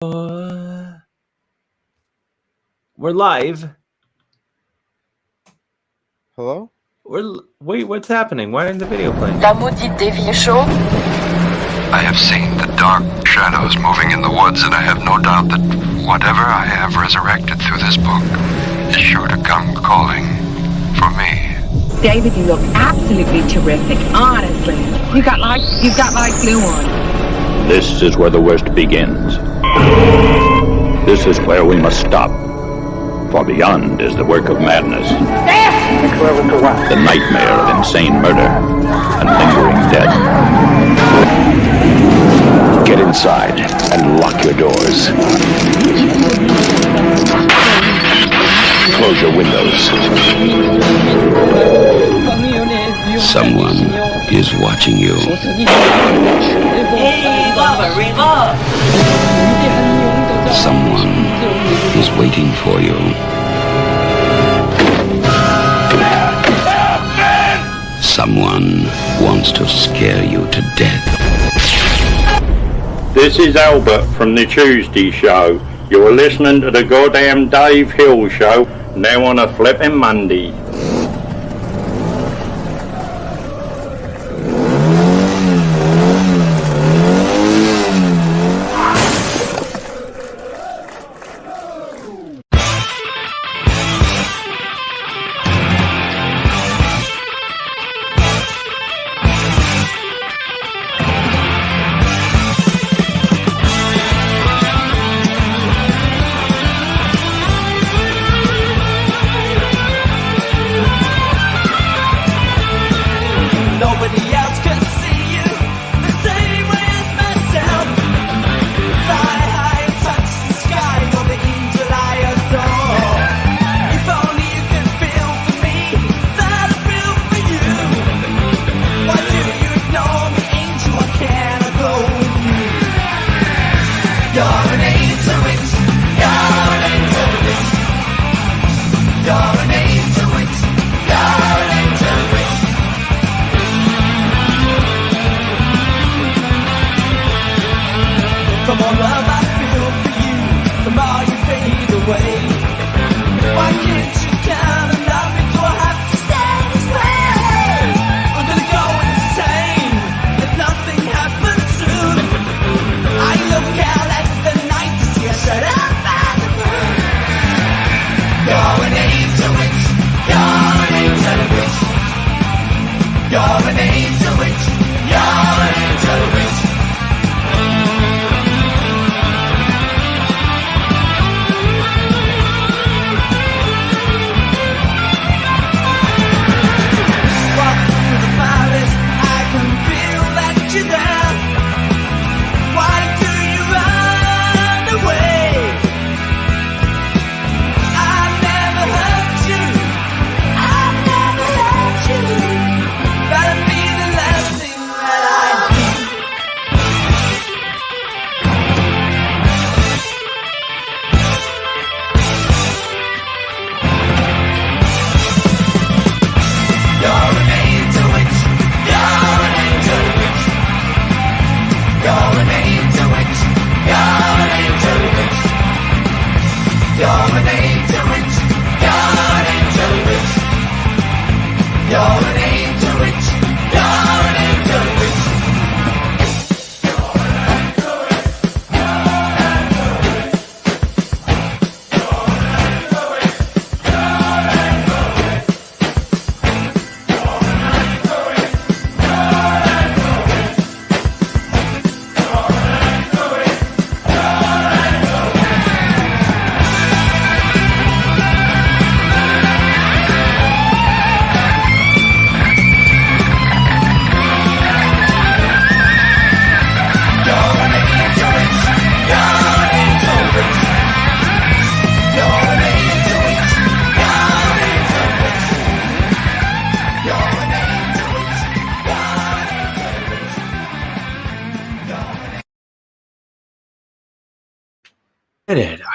We're live. Hello? Wait, what's happening? Why isn't the video playing? La maudite Davy Show. I have seen the dark shadows moving in the woods, and I have no doubt that whatever I have resurrected through this book is sure to come calling for me. David, you look absolutely terrific, honestly. You got like glue on. This is where the worst begins. This is where we must stop. For beyond is the work of madness. The nightmare of insane murder and lingering death. Get inside and lock your doors. Close your windows. Someone is watching you. Someone is waiting for you. Someone wants to scare you to death. This is Albert from the Tuesday Show. You're listening to the goddamn Dave Hill Show, now on a flipping Monday.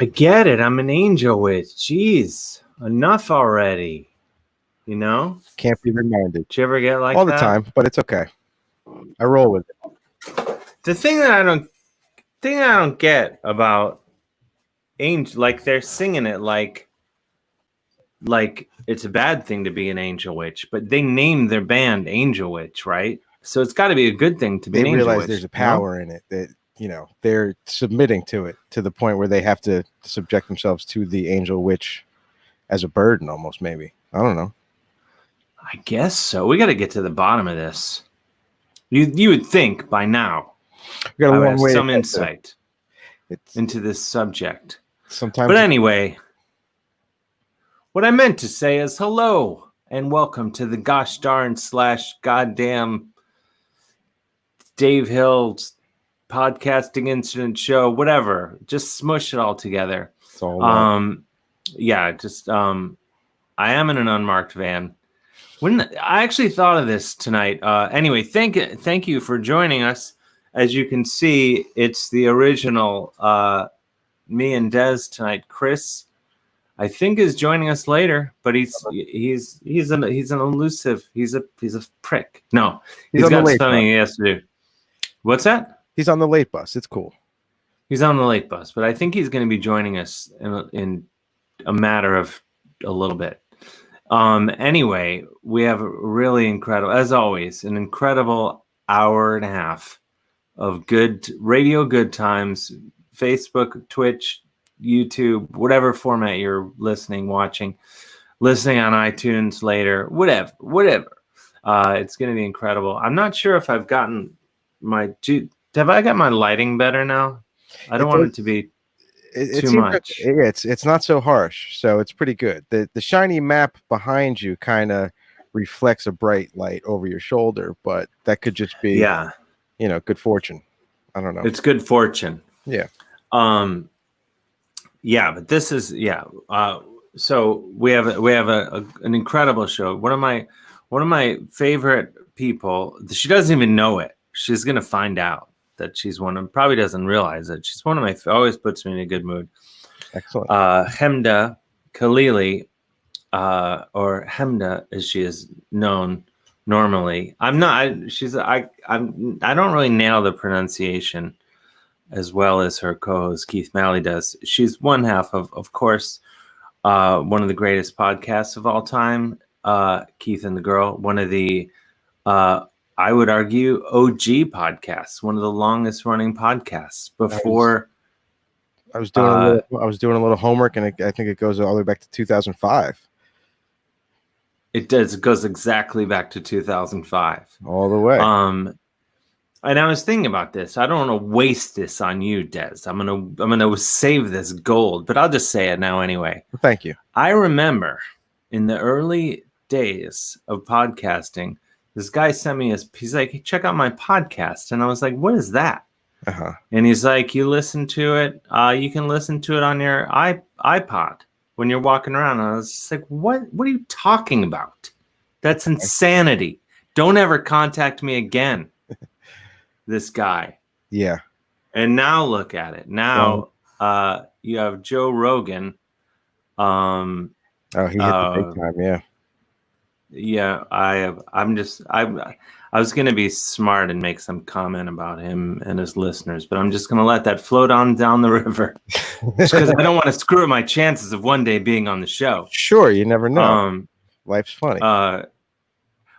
I get it. I'm an angel witch. Jeez, enough already. You know? Can't be reminded. Did you ever get like all that? the time, but it's okay. I roll with it. The thing that I don't thing I don't get about Angel, like they're singing it like it's a bad thing to be an Angel Witch, but they named their band Angel Witch, right? So it's got to be a good thing to be They an Angel realize Witch. there's a power in it that, they're submitting to it to the point where they have to subject themselves to the Angel Witch as a burden almost, maybe. I don't know. I guess so. We got to get to the bottom of this. You would think by now We got I a would long have way some to get insight It's into this subject. sometimes. But anyway, what I meant to say is hello and welcome to the gosh darn / goddamn Dave Hill's podcasting incident show, whatever. Just smush it all together. It's all right. Yeah, just I am in an unmarked van. When I actually thought of this tonight. Anyway, thank you for joining us. As you can see, it's the original me and Des tonight. Chris, I think, is joining us later, but he's an elusive. He's a prick. No, he's on the got late something bus. he has to do. What's that? He's on the late bus. It's cool. He's on the late bus, but I think he's going to be joining us in a matter of a little bit. Anyway, we have a really incredible, as always, an incredible hour and a half of good radio, good times, Facebook, Twitch, YouTube, whatever format you're listening on iTunes later, whatever. It's going to be incredible. I'm not sure if I've gotten have I got my lighting better now? I don't want it to be too much. It's not so harsh, so it's pretty good. The shiny map behind you kind of reflects a bright light over your shoulder, but that could just be good fortune. I don't know. It's good fortune. Yeah. Yeah, but this is so we have an incredible show. One of my favorite people. She doesn't even know it. She's gonna find out that she's probably doesn't realize it. She's one of my always puts me in a good mood. Excellent. Chemda Khalili, or Chemda as she is known normally. I don't really nail the pronunciation as well as her co-host Keith Malley does. She's one half of course, one of the greatest podcasts of all time, Keith and the Girl, one of the I would argue OG podcasts, one of the longest running podcasts before. I was doing a little homework, and I think it goes all the way back to 2005. It does. It goes exactly back to 2005. All the way. And I was thinking about this. I don't want to waste this on you, Des. I'm gonna save this gold, but I'll just say it now anyway. Thank you. I remember in the early days of podcasting, this guy sent me he's like, hey, check out my podcast. And I was like, what is that? Uh-huh. And he's like, you listen to it. You can listen to it on your iPod when you're walking around. And I was just like, what are you talking about? That's insanity. Don't ever contact me again. This guy. Yeah. And now look at it. Now you have Joe Rogan. He hit the big time, yeah. Yeah, I was gonna be smart and make some comment about him and his listeners, but I'm just gonna let that float on down the river because I don't want to screw up my chances of one day being on the show. Sure, you never know. Life's funny.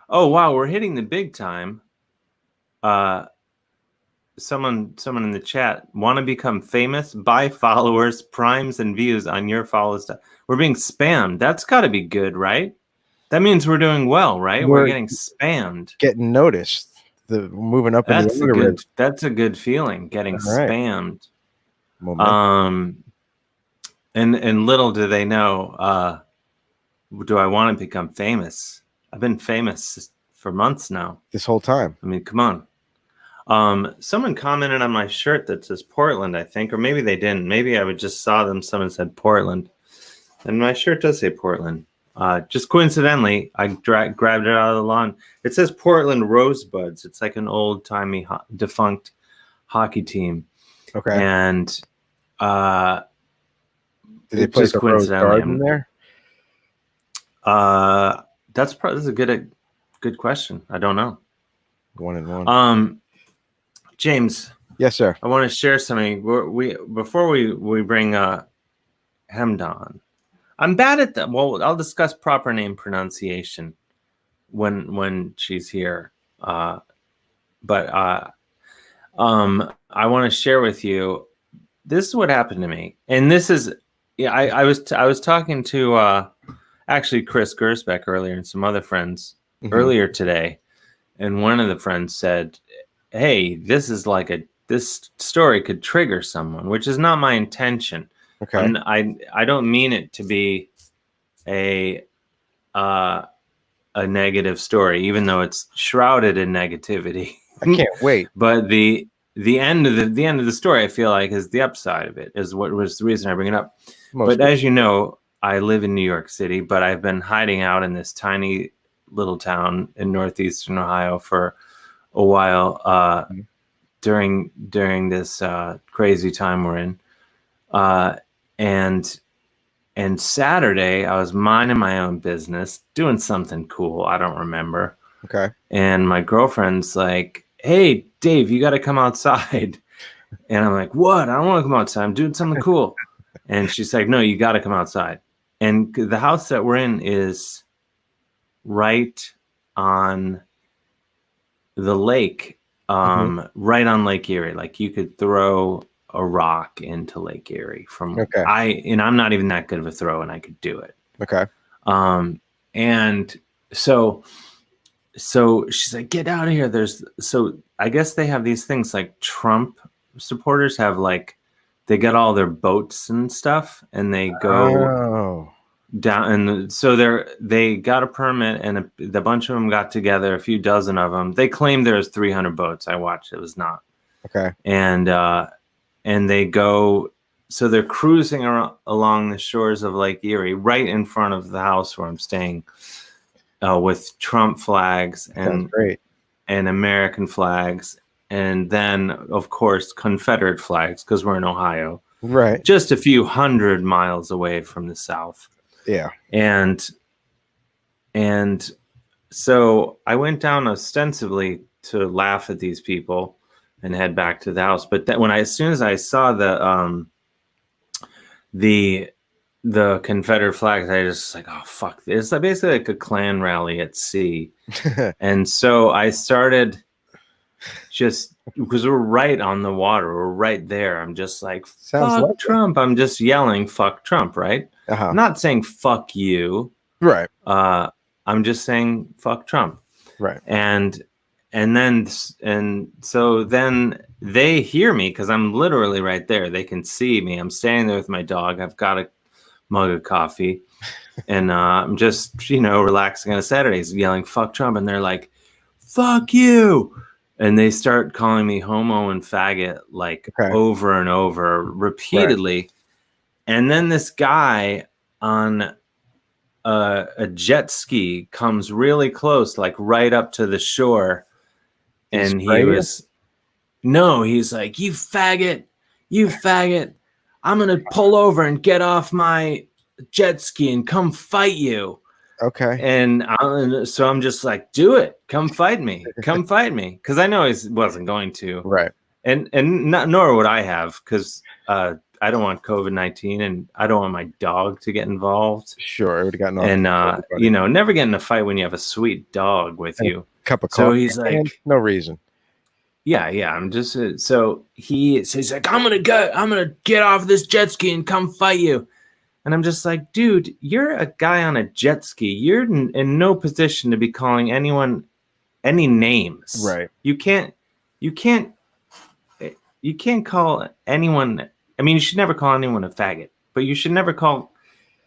Oh wow, we're hitting the big time. Someone in the chat want to become famous, buy followers, primes, and views on your follows. We're being spammed. That's got to be good, right? That means we're doing well, right? We're getting spammed, getting noticed. Moving up. That's a good feeling. Getting spammed. And little do they know. Do I want to become famous? I've been famous for months now. This whole time. I mean, come on. Someone commented on my shirt that says Portland, I think, or maybe they didn't. Maybe I just saw them. Someone said Portland, and my shirt does say Portland. Just coincidentally, I grabbed it out of the lawn. It says Portland Rosebuds. It's like an old-timey defunct hockey team. Okay. And did they place a rose garden there? That's a good question. I don't know. 1-1. James, Yes, sir. I want to share something. Before we bring Chemda on. I'm bad at that. Well, I'll discuss proper name pronunciation when she's here. But I want to share with you. This is what happened to me, and this is I was talking to actually Chris Gersbeck earlier and some other friends earlier today, and one of the friends said, "Hey, this story could trigger someone," which is not my intention. Okay. I don't mean it to be a negative story, even though it's shrouded in negativity. I can't wait. But the end of the story, I feel like, is the upside of it. Is what was the reason I bring it up. But as you know, I live in New York City, but I've been hiding out in this tiny little town in northeastern Ohio for a while during this crazy time we're in. And Saturday, I was minding my own business, doing something cool. I don't remember. Okay. And my girlfriend's like, "Hey, Dave, you got to come outside." And I'm like, "What? I don't want to come outside. I'm doing something cool." And she's like, "No, you got to come outside." And the house that we're in is right on the lake, right on Lake Erie. Like you could throw a rock into Lake Erie from I'm not even that good of a throw, and I could do it. Okay. And so she's like, "Get out of here." So I guess they have these things like Trump supporters have, like, they get all their boats and stuff, and they go down, and so they got a permit, and a bunch of them got together, a few dozen of them. They claimed there was 300 boats. I watched, it was not. Okay. And they go, so they're cruising along the shores of Lake Erie, right in front of the house where I'm staying, with Trump flags and American flags, and then of course Confederate flags, because we're in Ohio, right, just a few hundred miles away from the South. Yeah. And so I went down ostensibly to laugh at these people and head back to the house. But as soon as I saw the Confederate flags, I just like, oh fuck, it's basically like a Klan rally at sea. And so I started, just because we're right on the water, we're right there, I'm just like, fuck Trump. I'm just yelling fuck Trump, right? I'm not saying fuck you, right? I'm just saying fuck Trump, right? And so then they hear me, because I'm literally right there. They can see me. I'm standing there with my dog. I've got a mug of coffee, and I'm just, relaxing on a Saturday, yelling fuck Trump, and they're like, fuck you. And they start calling me homo and faggot, like, over and over, repeatedly. Right. And then this guy on a jet ski comes really close, like right up to the shore. And he's like, you faggot, I'm going to pull over and get off my jet ski and come fight you. Okay. And so I'm just like, do it. Come fight me. Come fight me. Because I know he wasn't going to. Right. And nor would I have, because I don't want COVID-19, and I don't want my dog to get involved. Sure. I would have gotten off. And, never get in a fight when you have a sweet dog with you. Cup of coffee. So he's like, no reason. Yeah. I'm just, so he's like, I'm going to get off this jet ski and come fight you. And I'm just like, dude, you're a guy on a jet ski. You're in no position to be calling anyone any names. Right. You can't call anyone. I mean, you should never call anyone a faggot, but you should never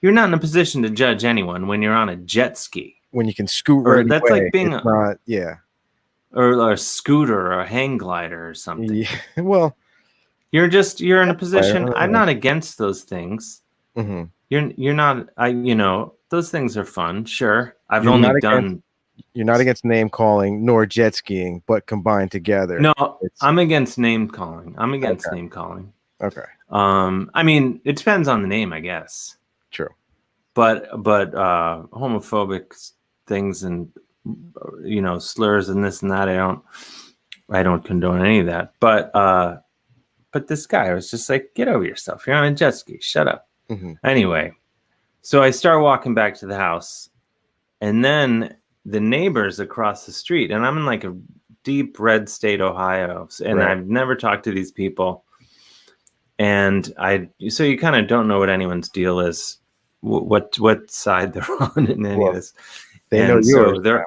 you're not in a position to judge anyone when you're on a jet ski. When you can scoot right that's away, like being or a scooter or a hang glider or something. Yeah. Well, you're in a position. I'm not against those things. Mm-hmm. You're not. Those things are fun. Sure, You're not against name calling nor jet skiing, but combined together. No, I'm against name calling. Name calling. Okay. I mean, it depends on the name, I guess. True. But homophobic things and slurs and this and that, I don't condone any of that. But this guy was just like, get over yourself. You're on a jet ski. Shut up. Mm-hmm. Anyway, so I start walking back to the house, and then the neighbors across the street, and I'm in like a deep red state, Ohio, and Right. I've never talked to these people. And so you kind of don't know what anyone's deal is, what side they're on in any of this. They know yours. So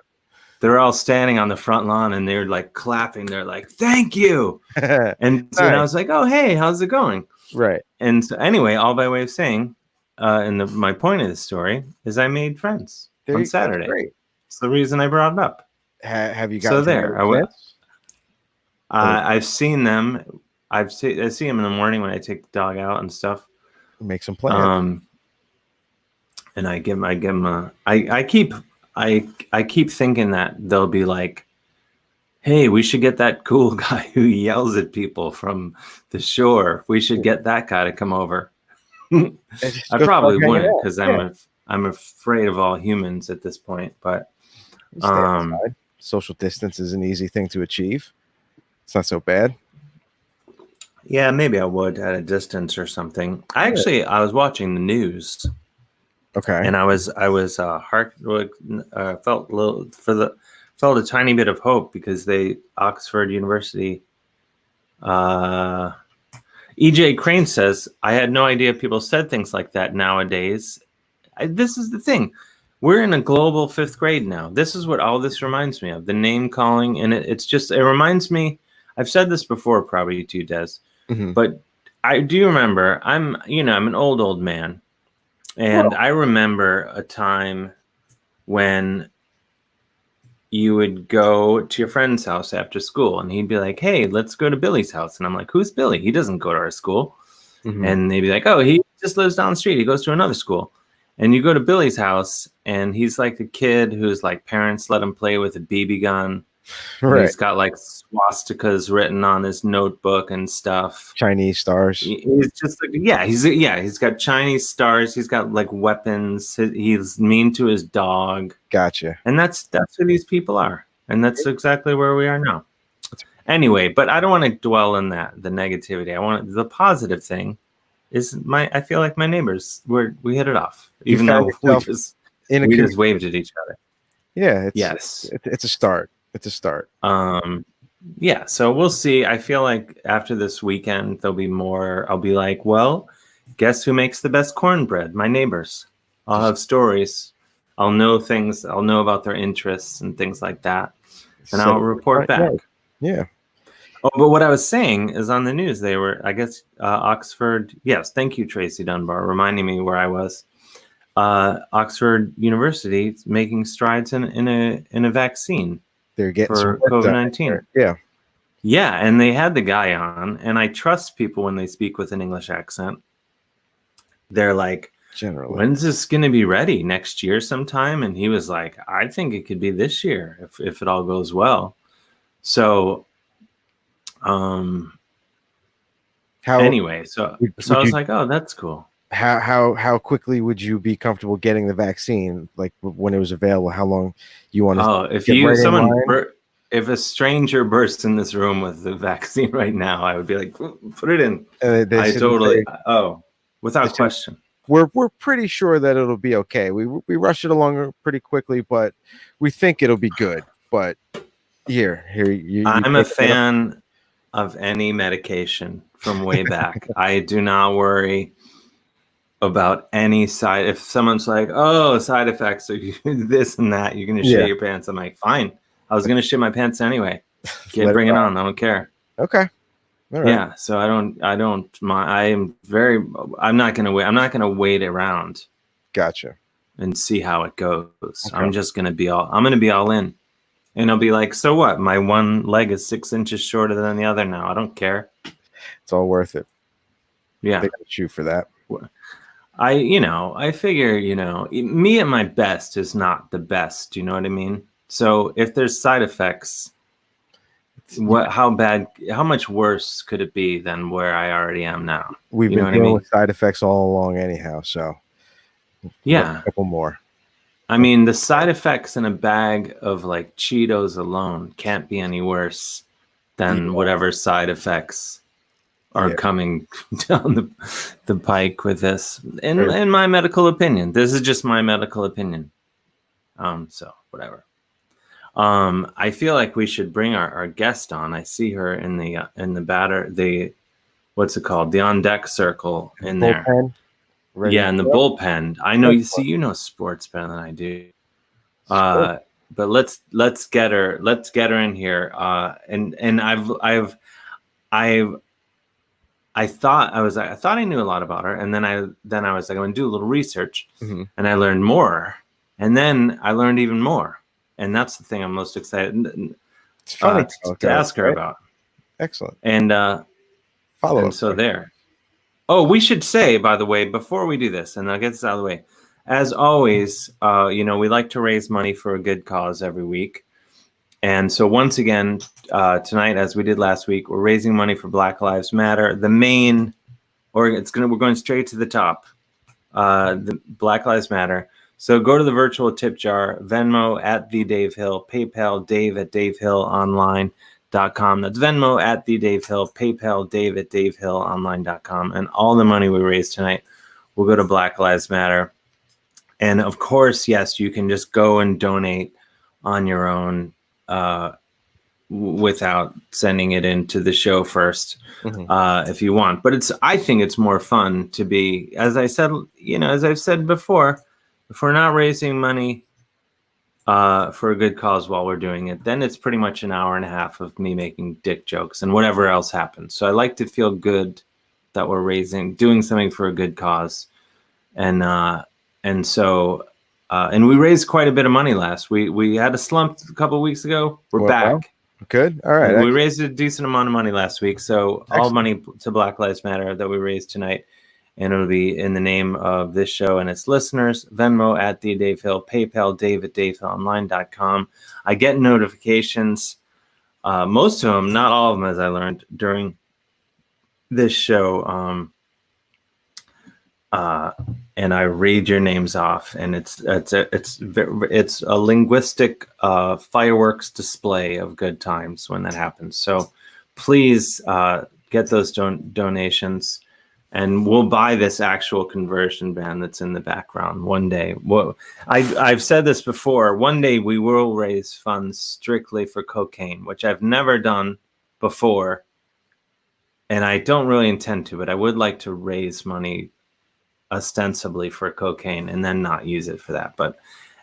they're all standing on the front lawn and they're like clapping. They're like, "Thank you." And so I was like, "Oh, hey, how's it going?" Right. And so anyway, all by way of saying, my point of the story is I made friends on Saturday. Great. It's the reason I brought it up. Have you got so there? I've seen them. I see them in the morning when I take the dog out and stuff. Make some plans. And I keep thinking that they'll be like, "Hey, we should get that cool guy who yells at people from the shore. We should get that guy to come over." I probably wouldn't, because I'm afraid of all humans at this point. But social distance is an easy thing to achieve. It's not so bad. Yeah, maybe I would at a distance or something. I was watching the news. Okay. And I felt a tiny bit of hope, because Oxford University, EJ Crane says, "I had no idea people said things like that nowadays." This is the thing. We're in a global 5th grade now. This is what all this reminds me of, the name calling. And it reminds me, I've said this before probably to you, Des, but I do remember, I'm an old man. And I remember a time when you would go to your friend's house after school, and he'd be like, "Hey, let's go to Billy's house." And I'm like, "Who's Billy? He doesn't go to our school." And they'd be like, "Oh, he just lives down the street. He goes to another school." And you go to Billy's house, and he's like a kid whose like parents let him play with a BB gun. Right. He's got like swastikas written on his notebook and stuff. Chinese stars. He's just like, he's got Chinese stars. He's got like weapons. He's mean to his dog. Gotcha. And that's who these people are. And that's exactly where we are now. Anyway, but I don't want to dwell on the negativity. The positive thing is I feel like my neighbors, we hit it off, even though we just waved at each other. Yeah. It's a start. It's a start. Yeah, so we'll see. I feel like after this weekend, there'll be more. I'll be like, well, guess who makes the best cornbread? My neighbors. I'll have stories. I'll know things. I'll know about their interests and things like that. And I'll report back. Yeah. Oh, but what I was saying is on the news, they were, I guess, Oxford. Yes, thank you, Tracy Dunbar, reminding me where I was. Oxford University making strides in a vaccine. They're getting for COVID-19. Yeah, and they had the guy on, and I trust people when they speak with an English accent. They're like, generally, when's this going to be ready? Next year sometime? And he was like, I think it could be this year if it all goes well. So, anyway, so I was like, oh, that's cool. How quickly would you be comfortable getting the vaccine? Like when it was available, how long you want to? Oh, if a stranger bursts in this room with the vaccine right now, I would be like, put it in. Without question. We're pretty sure that it'll be okay. We rush it along pretty quickly, but we think it'll be good. But I'm a fan of any medication from way back. I do not worry about any side. If someone's like, oh, side effects, or this and that, you're going to shit your pants. I'm like, fine. I was going to shit my pants anyway. Bring it on. I don't care. Okay. All right. Yeah. So I don't mind. I'm not going to wait. I'm not going to wait around. Gotcha. And see how it goes. Okay. I'm going to be all in. And I'll be like, so what? My one leg is 6 inches shorter than the other now. I don't care. It's all worth it. Yeah. They got you for that. I figure, me at my best is not the best. You know what I mean? So if there's side effects, how much worse could it be than where I already am now? We've been dealing with side effects all along anyhow. So yeah, a couple more. I mean, the side effects in a bag of like Cheetos alone can't be any worse than whatever side effects are coming down the pike with this. In my medical opinion, this is just my medical opinion. So whatever. I feel like we should bring our guest on. I see her in the what's it called? The on deck circle in there. Yeah, in the bullpen. I know you know sports better than I do. But let's get her in here. And I thought I knew a lot about her, and then I was like, I'm gonna do a little research, and I learned more, and then I learned even more, and that's the thing I'm most excited it's funny to ask her about. Excellent. And follow up. So there. Oh, we should say, by the way, before we do this, and I'll get this out of the way, as always, we like to raise money for a good cause every week. And so once again, tonight, as we did last week, we're raising money for Black Lives Matter. We're going straight to the top. The Black Lives Matter. So go to the virtual tip jar, Venmo at the Dave Hill, PayPal Dave at DaveHillOnline.com. That's Venmo at the Dave Hill, PayPal Dave at DaveHillOnline.com. And all the money we raise tonight will go to Black Lives Matter. And of course, yes, you can just go and donate on your own without sending it into the show first, if you want. But I think it's more fun to be, as I've said before, if we're not raising money for a good cause while we're doing it, then it's pretty much an hour and a half of me making dick jokes and whatever else happens. So I like to feel good that we're doing something for a good cause. And so we raised quite a bit of money last. We had a slump a couple of weeks ago. We're back. Good. All right. We raised a decent amount of money last week. So all money to Black Lives Matter that we raised tonight. And it'll be in the name of this show and its listeners. Venmo at the Dave Hill, PayPal Dave at DaveHillOnline.com. I get notifications, most of them, not all of them, as I learned during this show. And I read your names off, and it's a linguistic fireworks display of good times when that happens. So please get those donations, and we'll buy this actual conversion van that's in the background one day. Well, I've said this before. One day we will raise funds strictly for cocaine, which I've never done before, and I don't really intend to, but I would like to raise money ostensibly for cocaine and then not use it for that. But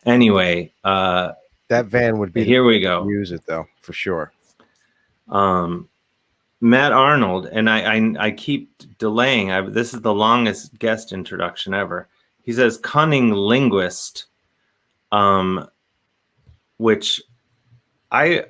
anyway, that van would be here we go. Use it though, for sure. Matt Arnold, and I keep delaying. This is the longest guest introduction ever. He says cunning linguist, which I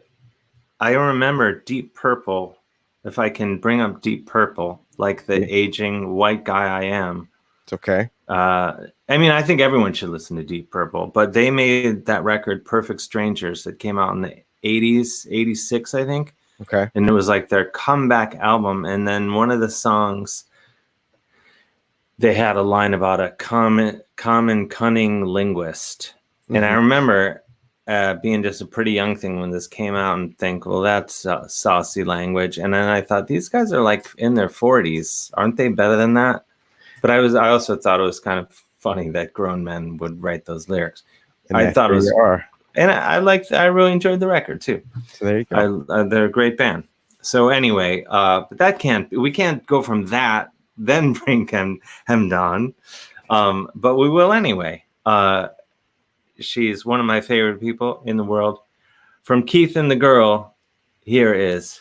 remember Deep Purple. If I can bring up Deep Purple, like the aging white guy I am. It's okay. I mean, I think everyone should listen to Deep Purple, but they made that record Perfect Strangers that came out in the 80s, 86, I think. Okay. And it was like their comeback album. And then one of the songs, they had a line about a common cunning linguist. And I remember being just a pretty young thing when this came out and think, well, that's saucy language. And then I thought, these guys are like in their 40s. Aren't they better than that? But I also thought it was kind of funny that grown men would write those lyrics. And I thought it was, and I really enjoyed the record too. So there you go. They're a great band. So anyway, but we can't go from that then bring Chemda on, but we will anyway. She's one of my favorite people in the world. From Keith and the Girl, here is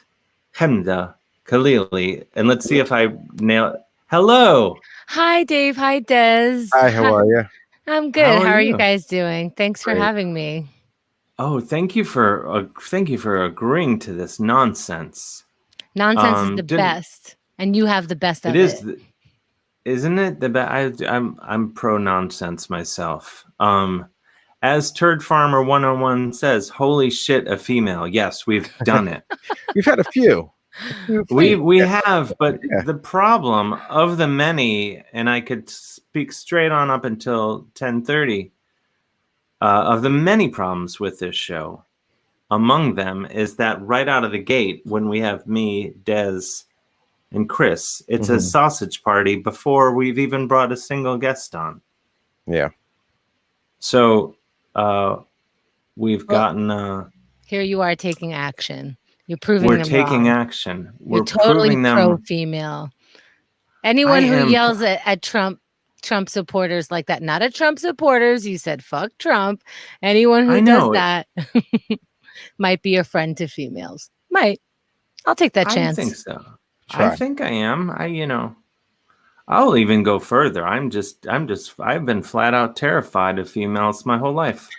Chemda Khalili, and let's see if I nail it. Hello. Hi, Dave. Hi, Des. Hi, how are you? I'm good. How are you guys doing? Thanks for having me. Oh, thank you for agreeing to this nonsense. Nonsense is the best, and you have the best of it. It is, isn't it? The best. I'm pro nonsense myself. As Turd Farmer 101 says, "Holy shit, a female." Yes, we've done it. We've had a few. We have, but the problem of the many, and I could speak straight on up until 10:30, of the many problems with this show among them is that right out of the gate, when we have me, Des, and Chris, it's a sausage party before we've even brought a single guest on. Yeah. So we've gotten... here you are taking action. You're proving we're them taking wrong. action. You're We're totally proving them... pro-female. Anyone who yells at Trump supporters like that, not at Trump supporters, you said fuck Trump. Anyone who does that might be a friend to females. Might. I'll take that chance. I think so. I think I am. I'll even go further. I've been flat out terrified of females my whole life.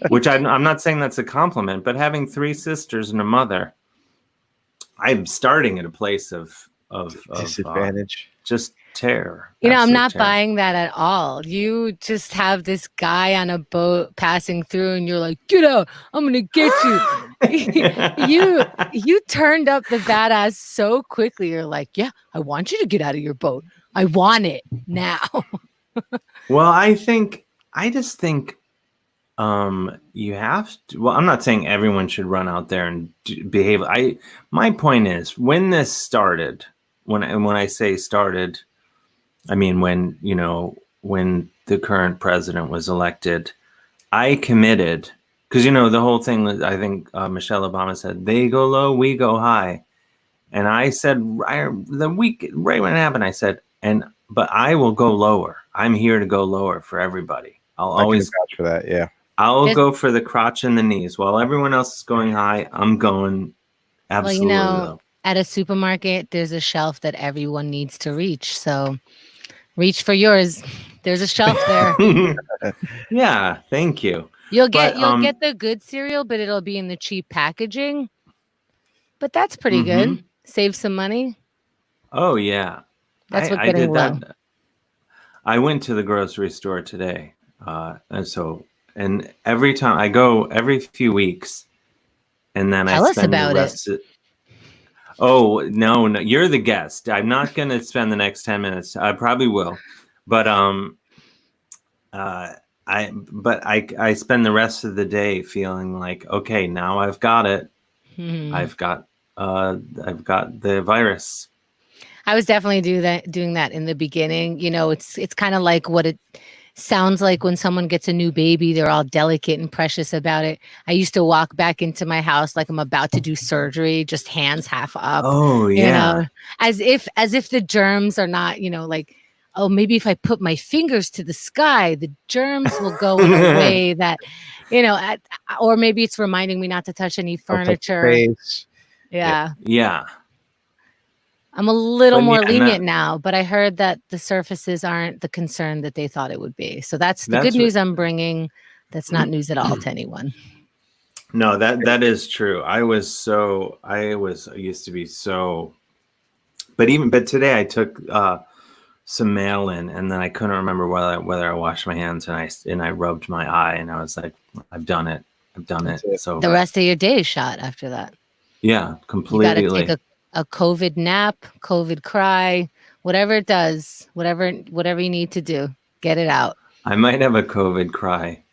Which I'm not saying that's a compliment, but having 3 sisters and a mother, I'm starting at a place of disadvantage. Just terror. You know, I'm not buying that at all. You just have this guy on a boat passing through and you're like, get out, I'm gonna get you. you turned up the badass so quickly. You're like, yeah, I want you to get out of your boat. I want it now. Well, I just think you have to... Well, I'm not saying everyone should run out there and behave. My point is, when this started, when I say started, I mean when the current president was elected, I committed, because the whole thing that I think Michelle Obama said, they go low, we go high, and I said right when it happened, I said, but I will go lower. I'm here to go lower for everybody. I'll always vouch for that. Yeah. I'll go for the crotch and the knees. While everyone else is going high, I'm going absolutely low. At a supermarket, there's a shelf that everyone needs to reach. So reach for yours. There's a shelf there. Yeah, thank you. You'll get the good cereal, but it'll be in the cheap packaging. But that's pretty good. Save some money. Oh, yeah. That's what getting low. I went to the grocery store today. And every time I go every few weeks, and then I spend the rest of... Oh, no, you're the guest. I'm not going to spend the next 10 minutes. I probably will. But I spend the rest of the day feeling like, okay, now I've got it. I've got the virus. I was definitely doing that in the beginning. It's kind of like what it sounds like when someone gets a new baby. They're all delicate and precious about it. I used to walk back into my house like I'm about to do surgery, just hands half up. Oh yeah. As if the germs are not, like, oh, maybe if I put my fingers to the sky, the germs will go in a way that, or maybe it's reminding me not to touch any furniture. Yeah. Yeah. I'm a little more lenient now, but I heard that the surfaces aren't the concern that they thought it would be. So that's the good news I'm bringing. That's not news at all to anyone. No, that is true. I used to be so, but today I took some mail in, and then I couldn't remember whether I washed my hands, and I rubbed my eye, and I was like, I've done it. So the rest of your day is shot after that. Yeah, completely. You got to take a COVID nap, COVID cry, whatever it does, whatever you need to do, get it out. I might have a COVID cry.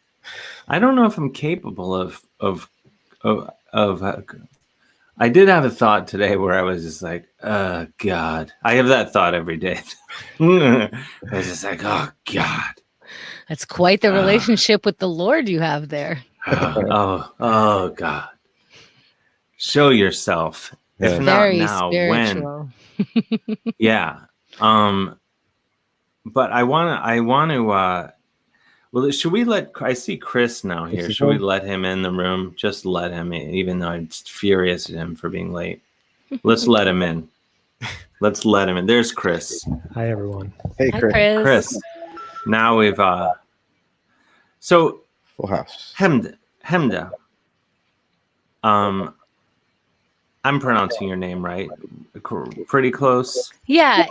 I don't know if I'm capable of I did have a thought today where I was just like, oh God. I have that thought every day. I was just like, oh God. That's quite the relationship with the Lord you have there. Oh God. Show yourself. If not very now, spiritual. when? Yeah. But I want to. Well, should we I see Chris now here. Should we let him in the room? Just let him in, even though I'm just furious at him for being late. Let's let him in. Let's let him in. There's Chris. Hi, everyone. Hey, Chris. Hi, Chris. Now we've so Full house. Chemda. I'm pronouncing your name right. Pretty close. Yeah,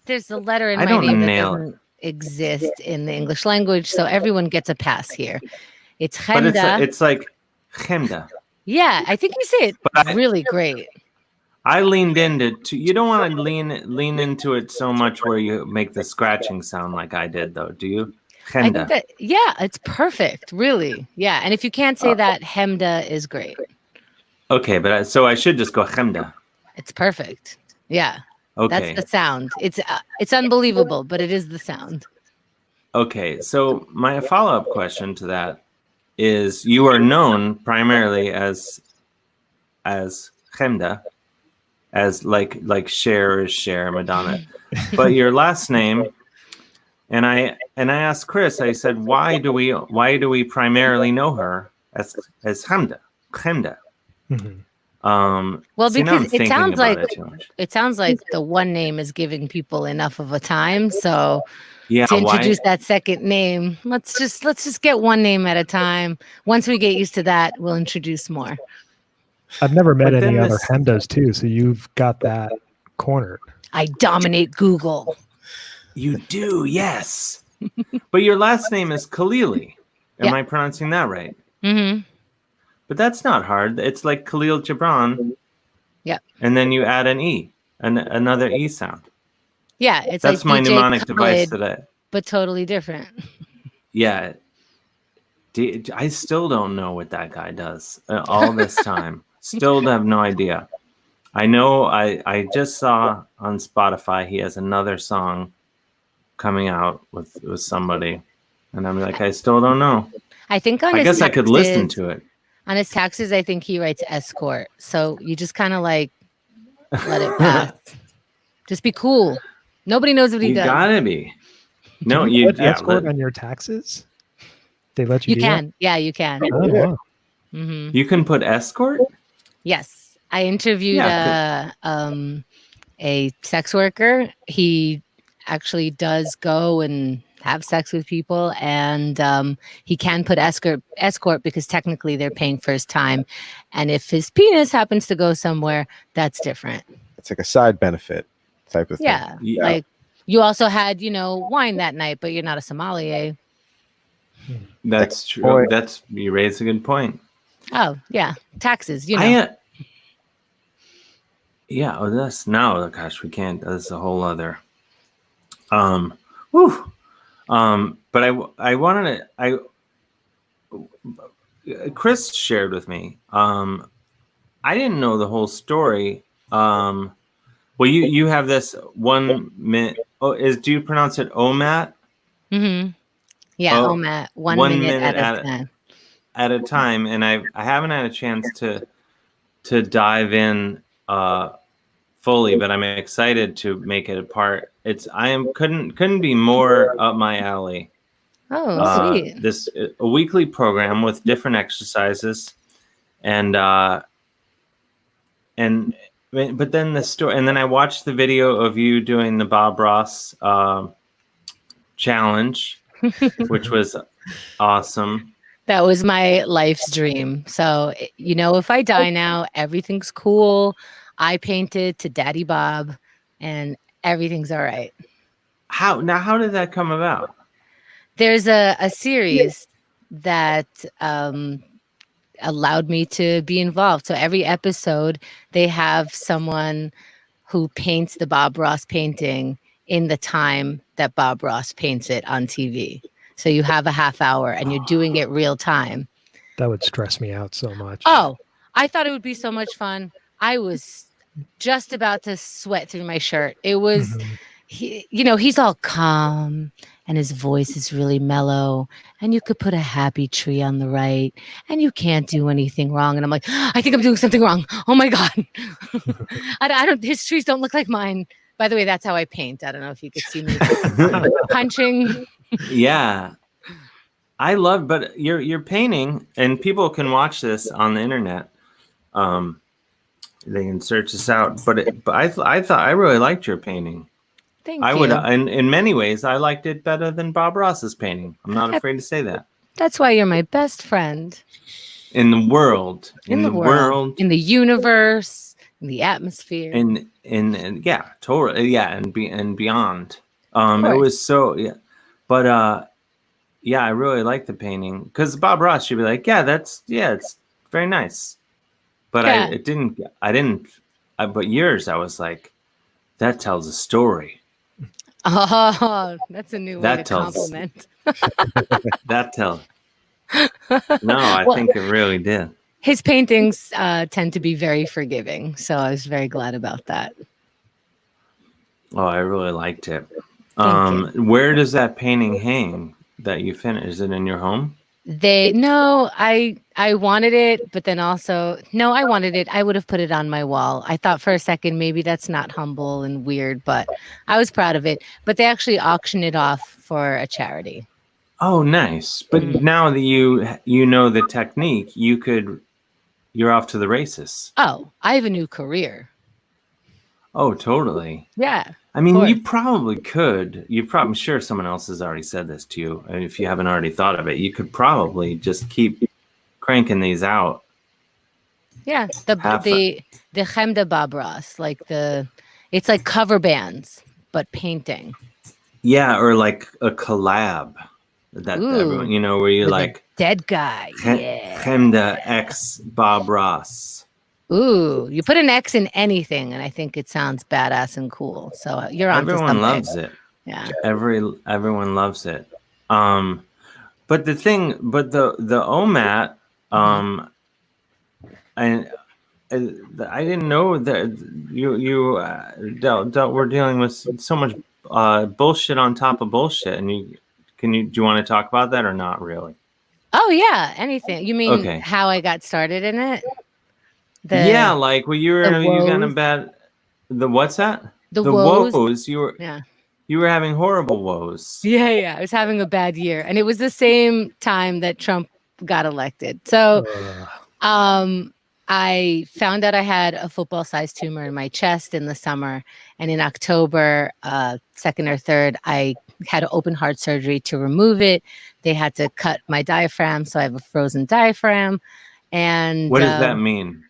there's a letter in my name that doesn't exist in the English language, so everyone gets a pass here. It's Chemda. But it's like Chemda. Yeah, I think you say it really great. I leaned into you don't want to lean into it so much where you make the scratching sound like I did, though, do you? I think Chemda. that, yeah, it's perfect, really. Yeah. And if you can't say that, Chemda is great. Okay, but so I should just go Chemda. It's perfect. Yeah. Okay. That's the sound. It's unbelievable, but it is the sound. Okay, so my follow-up question to that is: you are known primarily as Chemda, as like Cher is Cher, Madonna, but your last name, and I asked Chris, I said, why do we primarily know her as Chemda? Well, See, now I'm because it thinking sounds about like it too much. the one name is giving people enough of a time. So Yeah, to why? introduce that second name, let's just get one name at a time. Once we get used to that, we'll introduce more. I've never met But any then other this- Chemdas too, so you've got that cornered. I dominate Google. You do, yes. But your last name is Khalili. Am Yeah. I pronouncing that right? Mm-hmm. But that's not hard. It's like Khalil Gibran. Yep. And then you add an E, another E sound. Yeah, it's That's like my DJ mnemonic device Khaled, but totally different. Yeah. I still don't know what that guy does all this time. Still have no idea. I know I just saw on Spotify he has another song coming out with somebody. And I'm like, I still don't know. I think on I his guess I could listen taxes- to it. On his taxes, I think he writes escort. So you just kind of like let it pass. Just be cool. Nobody knows what he You does. gotta be. No, Can you put escort on your taxes? They let you You do can. Yeah, you can. that? Oh, wow. Hmm. you can put escort? Yes. I interviewed a sex worker. He actually does go and have sex with people, and he can put escort because technically they're paying for his time. And if his penis happens to go somewhere, that's different. It's like a side benefit type of thing. Yeah. Yeah. Like you also had, wine that night, but you're not a sommelier. That's true. Boy. You raised a good point. Oh, yeah. Taxes, Yeah, that's now. Gosh, we can't. That's a whole other. Whew. But I wanted to. Chris shared with me. I didn't know the whole story. Well, you have this 1 minute. Oh, do you pronounce it OMAT? Mm-hmm. Yeah, Oh, OMAT, 1 minute at a time. At a time, and I haven't had a chance to dive in fully, but I'm excited to make it a part. Couldn't be more up my alley. Oh, sweet. This a weekly program with different exercises, and but then the story, and then I watched the video of you doing the Bob Ross challenge, which was awesome. That was my life's dream. So, if I die now, everything's cool. I painted to Daddy Bob and everything's all right. How did that come about? There's a series that allowed me to be involved. So every episode, they have someone who paints the Bob Ross painting in the time that Bob Ross paints it on TV. So you have a half hour and you're doing it real time. That would stress me out so much. Oh, I thought it would be so much fun. I was just about to sweat through my shirt. It was, he's all calm and his voice is really mellow. And you could put a happy tree on the right and you can't do anything wrong. And I'm like, I think I'm doing something wrong. Oh my God. His trees don't look like mine. By the way, that's how I paint. I don't know if you could see me punching. Yeah. I love, but you're painting, and people can watch this on the internet. They can search this out. But I thought I really liked your painting. Thank you. I would, in many ways, I liked it better than Bob Ross's painting. I'm not afraid to say that. That's why you're my best friend. In the world, in the world, in the universe, in the atmosphere, in yeah, totally, yeah, and beyond. It was so, yeah, but yeah, I really like the painting because Bob Ross should be like, it's very nice, but yeah. But yours, I was like, that tells a story. Oh, that's a new way That to tells. compliment. That tells. No, I Well, think it really did. his paintings tend to be very forgiving, so I was very glad about that. Oh, I really liked it. Thank you. Where does that painting hang that you finished? Is it in your home? I wanted it, but then also no, I wanted it. I would have put it on my wall. I thought for a second maybe that's not humble and weird, but I was proud of it. But they actually auctioned it off for a charity. Oh, nice. But now that you know the technique, you're off to the races. Oh, I have a new career. Oh, totally. Yeah. I mean, course. you probably could. I'm sure someone else has already said this to you. And if you haven't already thought of it, you could probably just keep cranking these out. Yeah, the Chemda Babras, it's like cover bands but painting. Yeah, or like a collab that everyone, where you with like a dead guy. Yeah. Chemda X Bob Ross. Ooh, you put an X in anything, and I think it sounds badass and cool. So you're on. Everyone loves it. Yeah. Everyone loves it. But the OMAT, and I didn't know that you were dealing with so much bullshit on top of bullshit, and do you want to talk about that or not really? Oh yeah, anything. You mean how I got started in it? Yeah, like you got in bad. The what's that? The woes. You were having horrible woes. Yeah. I was having a bad year, and it was the same time that Trump got elected. So, I found out I had a football-sized tumor in my chest in the summer, and in October, 2nd or 3rd, I had open heart surgery to remove it. They had to cut my diaphragm, so I have a frozen diaphragm. And what does that mean?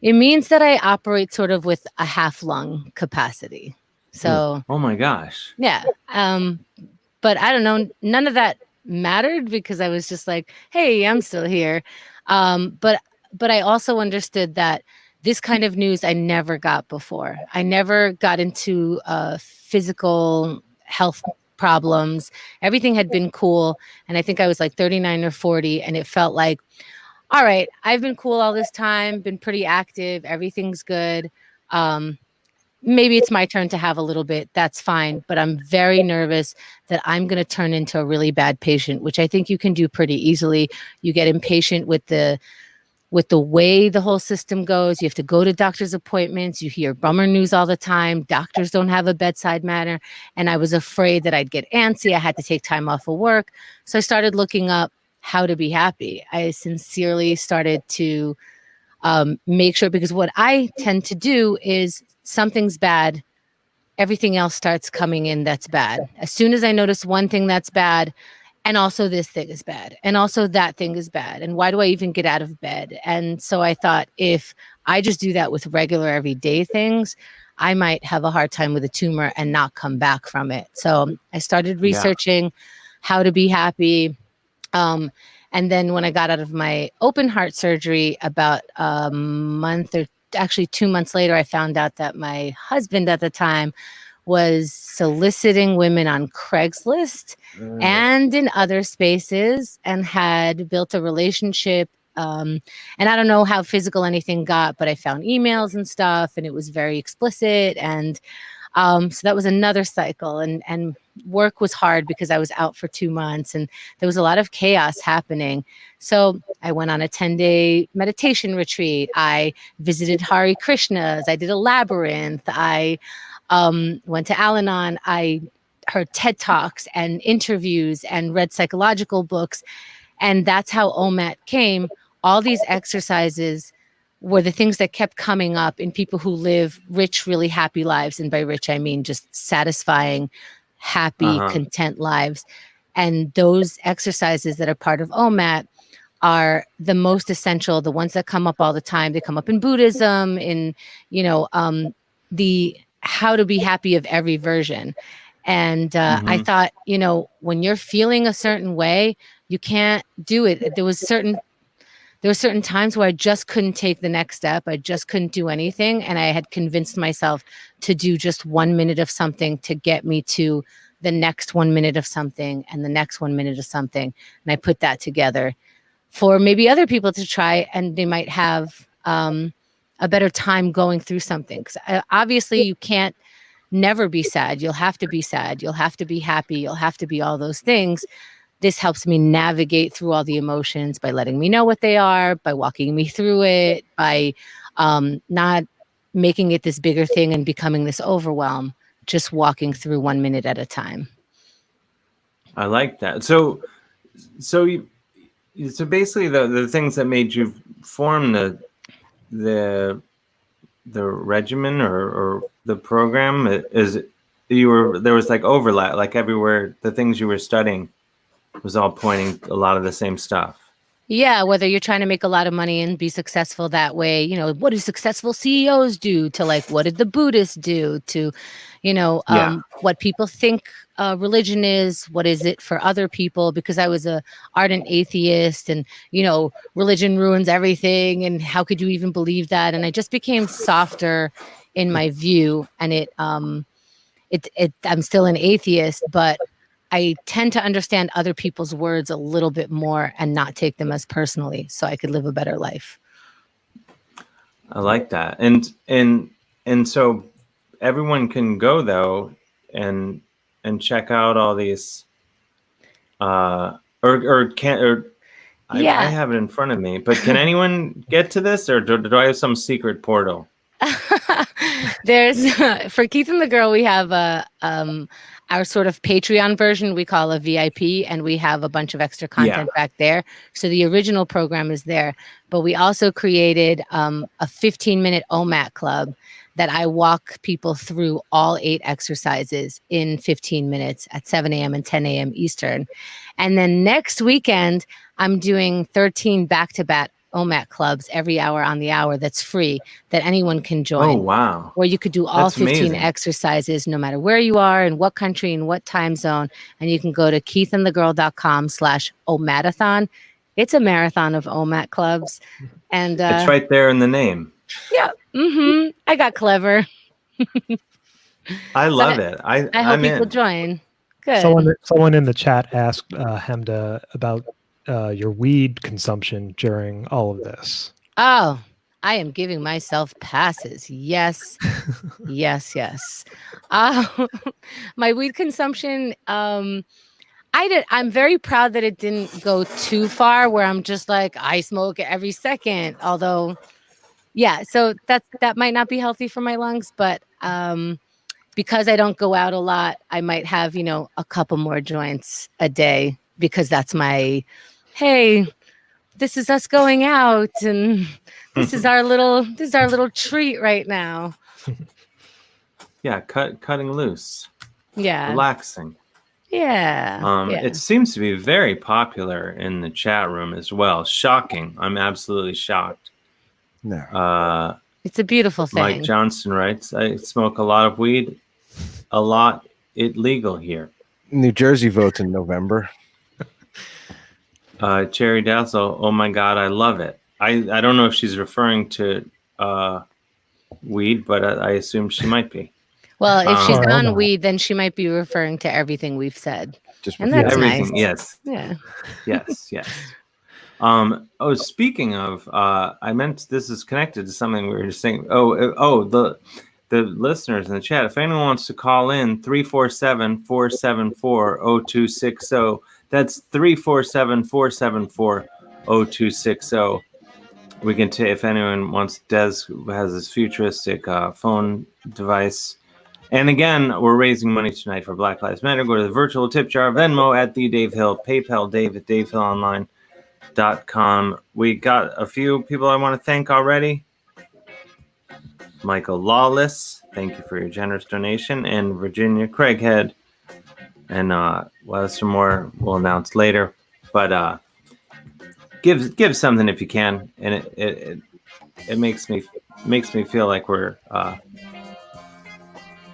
It means that I operate sort of with a half lung capacity. So, oh my gosh. Yeah. But I don't know. None of that mattered because I was just like, hey, I'm still here. But I also understood that this kind of news I never got before. I never got into physical health problems. Everything had been cool. And I think I was like 39 or 40. And it felt like, all right, I've been cool all this time, been pretty active. Everything's good. Maybe it's my turn to have a little bit. That's fine. But I'm very nervous that I'm going to turn into a really bad patient, which I think you can do pretty easily. You get impatient with the way the whole system goes. You have to go to doctor's appointments. You hear bummer news all the time. Doctors don't have a bedside manner. And I was afraid that I'd get antsy. I had to take time off of work. So I started looking up how to be happy. I sincerely started to make sure, because what I tend to do is something's bad, everything else starts coming in that's bad. As soon as I notice one thing that's bad, and also this thing is bad, and also that thing is bad, and why do I even get out of bed? And so I thought, if I just do that with regular everyday things, I might have a hard time with a tumor and not come back from it. So I started researching how to be happy. And then when I got out of my open heart surgery, about a month or actually 2 months later, I found out that my husband at the time was soliciting women on Craigslist and in other spaces, and had built a relationship. And I don't know how physical anything got, but I found emails and stuff, and it was very explicit. And so that was another cycle, and work was hard because I was out for 2 months and there was a lot of chaos happening. So I went on a 10-day meditation retreat. I visited Hare Krishnas. I did a labyrinth. I went to Al-Anon. I heard TED Talks and interviews and read psychological books. And that's how OMAT came. All these exercises were the things that kept coming up in people who live rich, really happy lives. And by rich, I mean just satisfying, happy, content lives. And those exercises that are part of OMAT are the most essential, the ones that come up all the time. They come up in Buddhism, in, the how to be happy of every version. And I thought, when you're feeling a certain way, you can't do it. There was there were certain times where I just couldn't take the next step. I just couldn't do anything. And I had convinced myself to do just 1 minute of something to get me to the next 1 minute of something and the next 1 minute of something. And I put that together for maybe other people to try, and they might have a better time going through something. Because obviously you can't never be sad. You'll have to be sad. You'll have to be happy. You'll have to be all those things. This helps me navigate through all the emotions by letting me know what they are, by walking me through it, by not making it this bigger thing and becoming this overwhelm, just walking through 1 minute at a time. I like that. So basically the things that made you form the regimen or the program is there was like overlap, like everywhere the things you were studying was all pointing a lot of the same stuff. Yeah, whether you're trying to make a lot of money and be successful that way, you know, what do successful CEOs do, to like, what did the Buddhists do, to, you know, what people think religion is, what is it for other people? Because I was a ardent atheist, and, you know, religion ruins everything, and how could you even believe that? And I just became softer in my view, and I'm still an atheist, but I tend to understand other people's words a little bit more and not take them as personally, so I could live a better life. I like that. And so everyone can go though and check out all these I have it in front of me, but can anyone get to this, or do I have some secret portal? There's for Keith and the Girl, we have our sort of Patreon version we call a VIP, and we have a bunch of extra content back there. So the original program is there, but we also created a 15-minute OMAT club that I walk people through all 8 exercises in 15 minutes at 7 a.m. and 10 a.m. Eastern. And then next weekend, I'm doing 13 back-to-back OMAT clubs every hour on the hour that's free, that anyone can join. Oh, wow. Where you could do all That's 15 amazing. exercises, no matter where you are, in what country, in what time zone. And you can go to keithandthegirl.com/omatathon. It's a marathon of OMAT clubs. And it's right there in the name. Yeah. I got clever. I love it. I hope people join. Good. Someone in the chat asked Chemda about your weed consumption during all of this. Oh, I am giving myself passes. Yes. yes. My weed consumption, I'm very proud that it didn't go too far where I'm just like, I smoke every second. Although, yeah, so that might not be healthy for my lungs, but because I don't go out a lot, I might have, you know, a couple more joints a day, because that's my, hey, this is us going out, and this is our little treat right now. Yeah, cutting loose. Yeah. Relaxing. Yeah. It seems to be very popular in the chat room as well. Shocking. I'm absolutely shocked. No. It's a beautiful thing. Mike Johnson writes, I smoke a lot of weed, a lot illegal here. New Jersey votes in November. Cherry Dazzle, oh my God, I love it. I don't know if she's referring to weed, but I assume she might be. Well, if she's on weed, then she might be referring to everything we've said. And that's everything, nice. Yes. Yeah. Yes. Speaking of, I meant this is connected to something we were just saying. The listeners in the chat, if anyone wants to call in, 347-474-0260. That's 347-474-0260. We can if anyone wants, Des has this futuristic phone device. And again, we're raising money tonight for Black Lives Matter. Go to the virtual tip jar, Venmo at the Dave Hill, PayPal Dave at DaveHillOnline.com. We got a few people I want to thank already. Michael Lawless, thank you for your generous donation, and Virginia Craighead. And some more we'll announce later. But give something if you can, and it makes me feel like we're.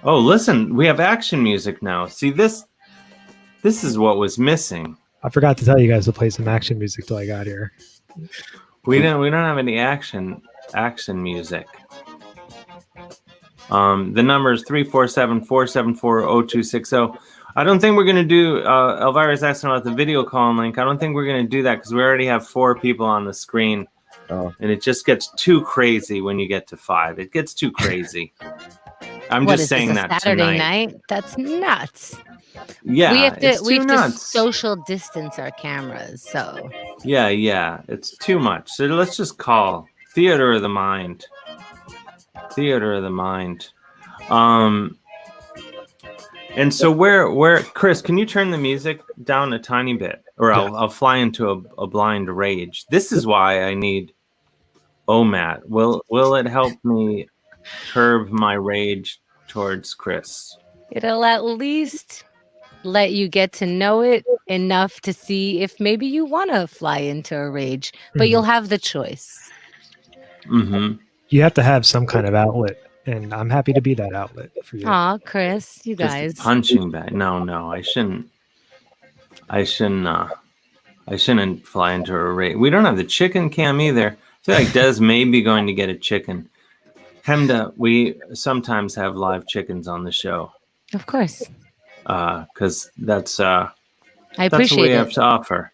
Oh, listen, we have action music now. See, this is what was missing. I forgot to tell you guys to play some action music till I got here. We don't have any action music. The number is 347-474-0260. I don't think we're going to do, Elvira's asking about the video call link. I don't think we're going to do that because we already have 4 people on the screen. Oh. And it just gets too crazy when you get to 5. It gets too crazy. I'm just saying that Saturday tonight. night? That's nuts. Yeah, we have to nuts. social distance our cameras. So yeah, it's too much. So let's just call Theater of the Mind. Theater of the Mind. And so where Chris, can you turn the music down a tiny bit, or I'll fly into a blind rage. This is why I need OMAT. Will it help me curb my rage towards Chris? it'll at least let you get to know it enough to see if maybe you want to fly into a rage, but you'll have the choice. Mm-hmm. You have to have some kind of outlet, and I'm happy to be that outlet for you. Aw, Chris, you Just guys. a punching bag. No, I shouldn't fly into a rage. We don't have the chicken cam either. I feel like Des may be going to get a chicken. Chemda, we sometimes have live chickens on the show. Of course. Because that's I what appreciate we it. have to offer.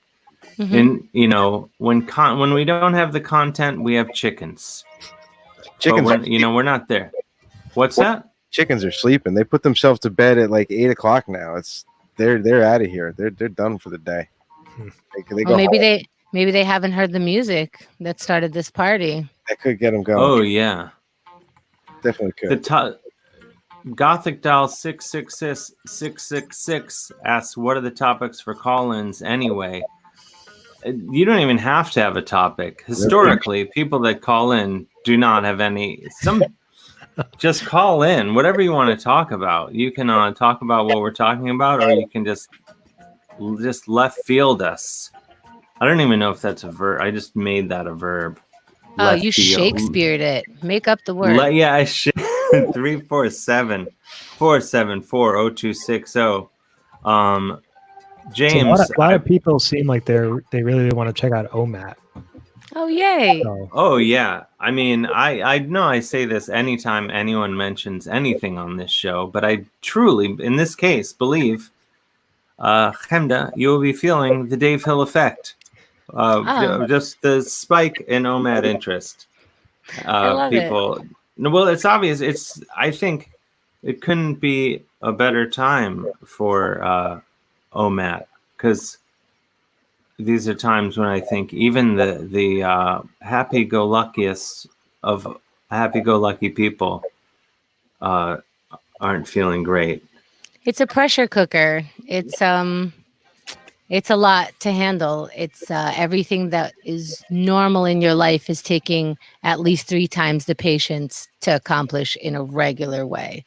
Mhm. And when we don't have the content, we have chickens. Chickens, we're not there. What's that? Chickens are sleeping. They put themselves to bed at like 8 o'clock now. They're out of here. They're done for the day. They go Well, home. maybe they haven't heard the music that started this party. That could get them going. Oh yeah, Definitely could. Gothic Doll 666 asks, "What are the topics for call-ins anyway?" You don't even have to have a topic. Historically, people that call in do not have any. Just call in. Whatever you want to talk about. You can talk about what we're talking about, or you can just left field us. I don't even know if that's a verb. I just made that a verb. Oh, you Shakespeare'd it. Make up the word. I should. 347-474-0260. James, So a lot of people seem like they really want to check out OMAT. Oh, yay. So, oh yeah. I mean, I know I say this anytime anyone mentions anything on this show, but I truly, in this case, believe, Chemda, you will be feeling the Dave Hill effect. Just the spike in OMAD interest. I love people. it. No, well, it's obvious. I think it couldn't be a better time for OMAT, because these are times when I think even the happy-go-luckiest of happy-go-lucky people aren't feeling great. It's a pressure cooker. It's a lot to handle. It's everything that is normal in your life is taking at least 3 times the patience to accomplish in a regular way.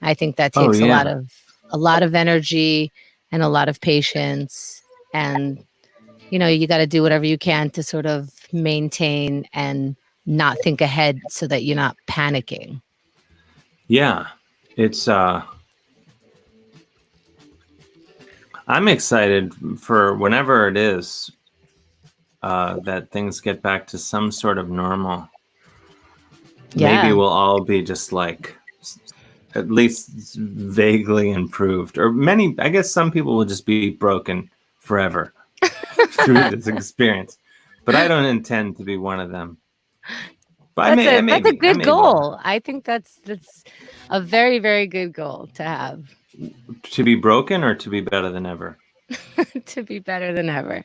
I think that takes a lot of energy and a lot of patience, and you got to do whatever you can to sort of maintain and not think ahead so that you're not panicking. Yeah, it's I'm excited for whenever it is that things get back to some sort of normal. Yeah. Maybe we'll all be just like at least vaguely improved, or I guess some people will just be broken forever through this experience. But I don't intend to be one of them. But that's a good goal. I think that's a very, very good goal to have. To be broken or to be better than ever? To be better than ever.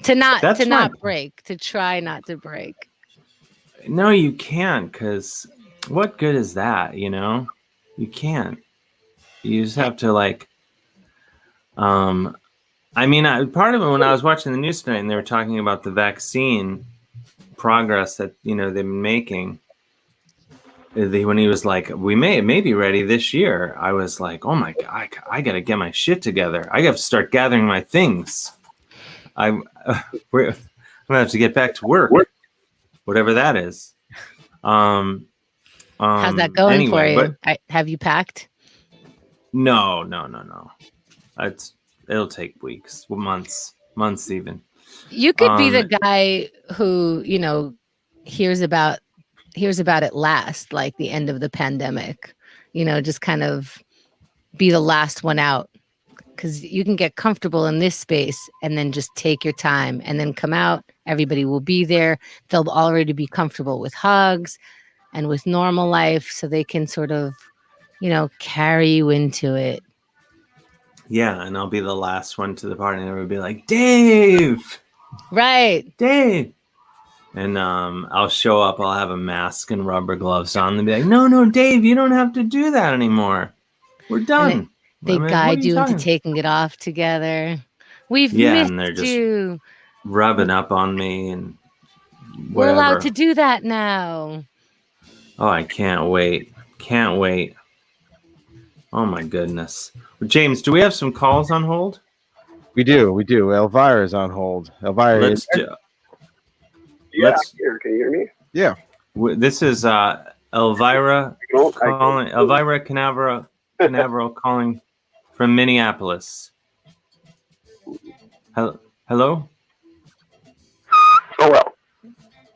To not break. To try not to break. No, you can't, because what good is that, You can't. You just have to part of it when I was watching the news tonight and they were talking about the vaccine progress that, they've been making. When he was like, we may be ready this year, I was like, oh my God, I got to get my shit together. I got to start gathering my things. I'm going to have to get back to work, whatever that is. How's that going for you? Have you packed? No. It'll take weeks, months even. You could be the guy who, you know, hears about it last, like the end of the pandemic. You know, just kind of be the last one out, because you can get comfortable in this space and then just take your time and then come out. Everybody will be there. They'll already be comfortable with hugs and with normal life, so they can sort of, you know, carry you into it. Yeah, and I'll be the last one to the party, and everyone will be like, Dave! Right. Dave! And I'll show up, I'll have a mask and rubber gloves on, and be like, no, Dave, you don't have to do that anymore. We're done. They guide you into taking it off together. We've missed and they're just you. rubbing up on me and whatever. We're allowed to do that now. Oh, I can't wait. Can't wait. Oh, my goodness. James, do we have some calls on hold? We do. Elvira's on hold. Elvira, let's do. Yeah, here. Can you hear me? Yeah. This is Elvira calling. Elvira Canaveral calling from Minneapolis. Hello. Oh well.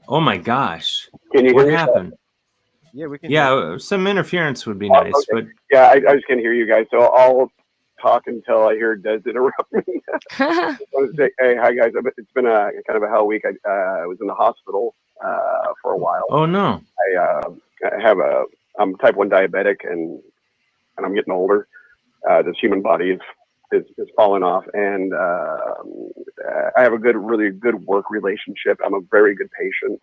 Oh my gosh. Can you what hear happened? Me? Yeah, we can. Yeah, some interference would be nice, okay. but yeah, I just can't hear you guys, so I'll talk until I hear Des interrupt me. I want to say, hey, hi guys. It's been a kind of a hell week. I was in the hospital for a while. Oh no. I'm type 1 diabetic, and I'm getting older. This human body is falling off, and I have a really good work relationship. I'm a very good patient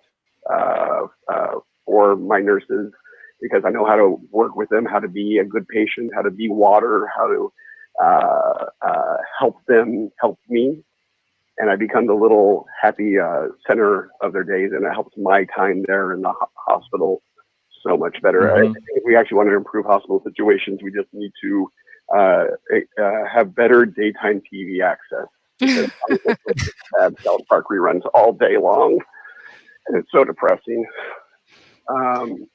for my nurses, because I know how to work with them, how to be a good patient, how to be water, how to help them help me, and I become the little happy center of their days, and it helps my time there in the hospital so much better. Mm-hmm. If we actually want to improve hospital situations, we just need to have better daytime TV access. Because I have South Park reruns all day long, and it's so depressing. And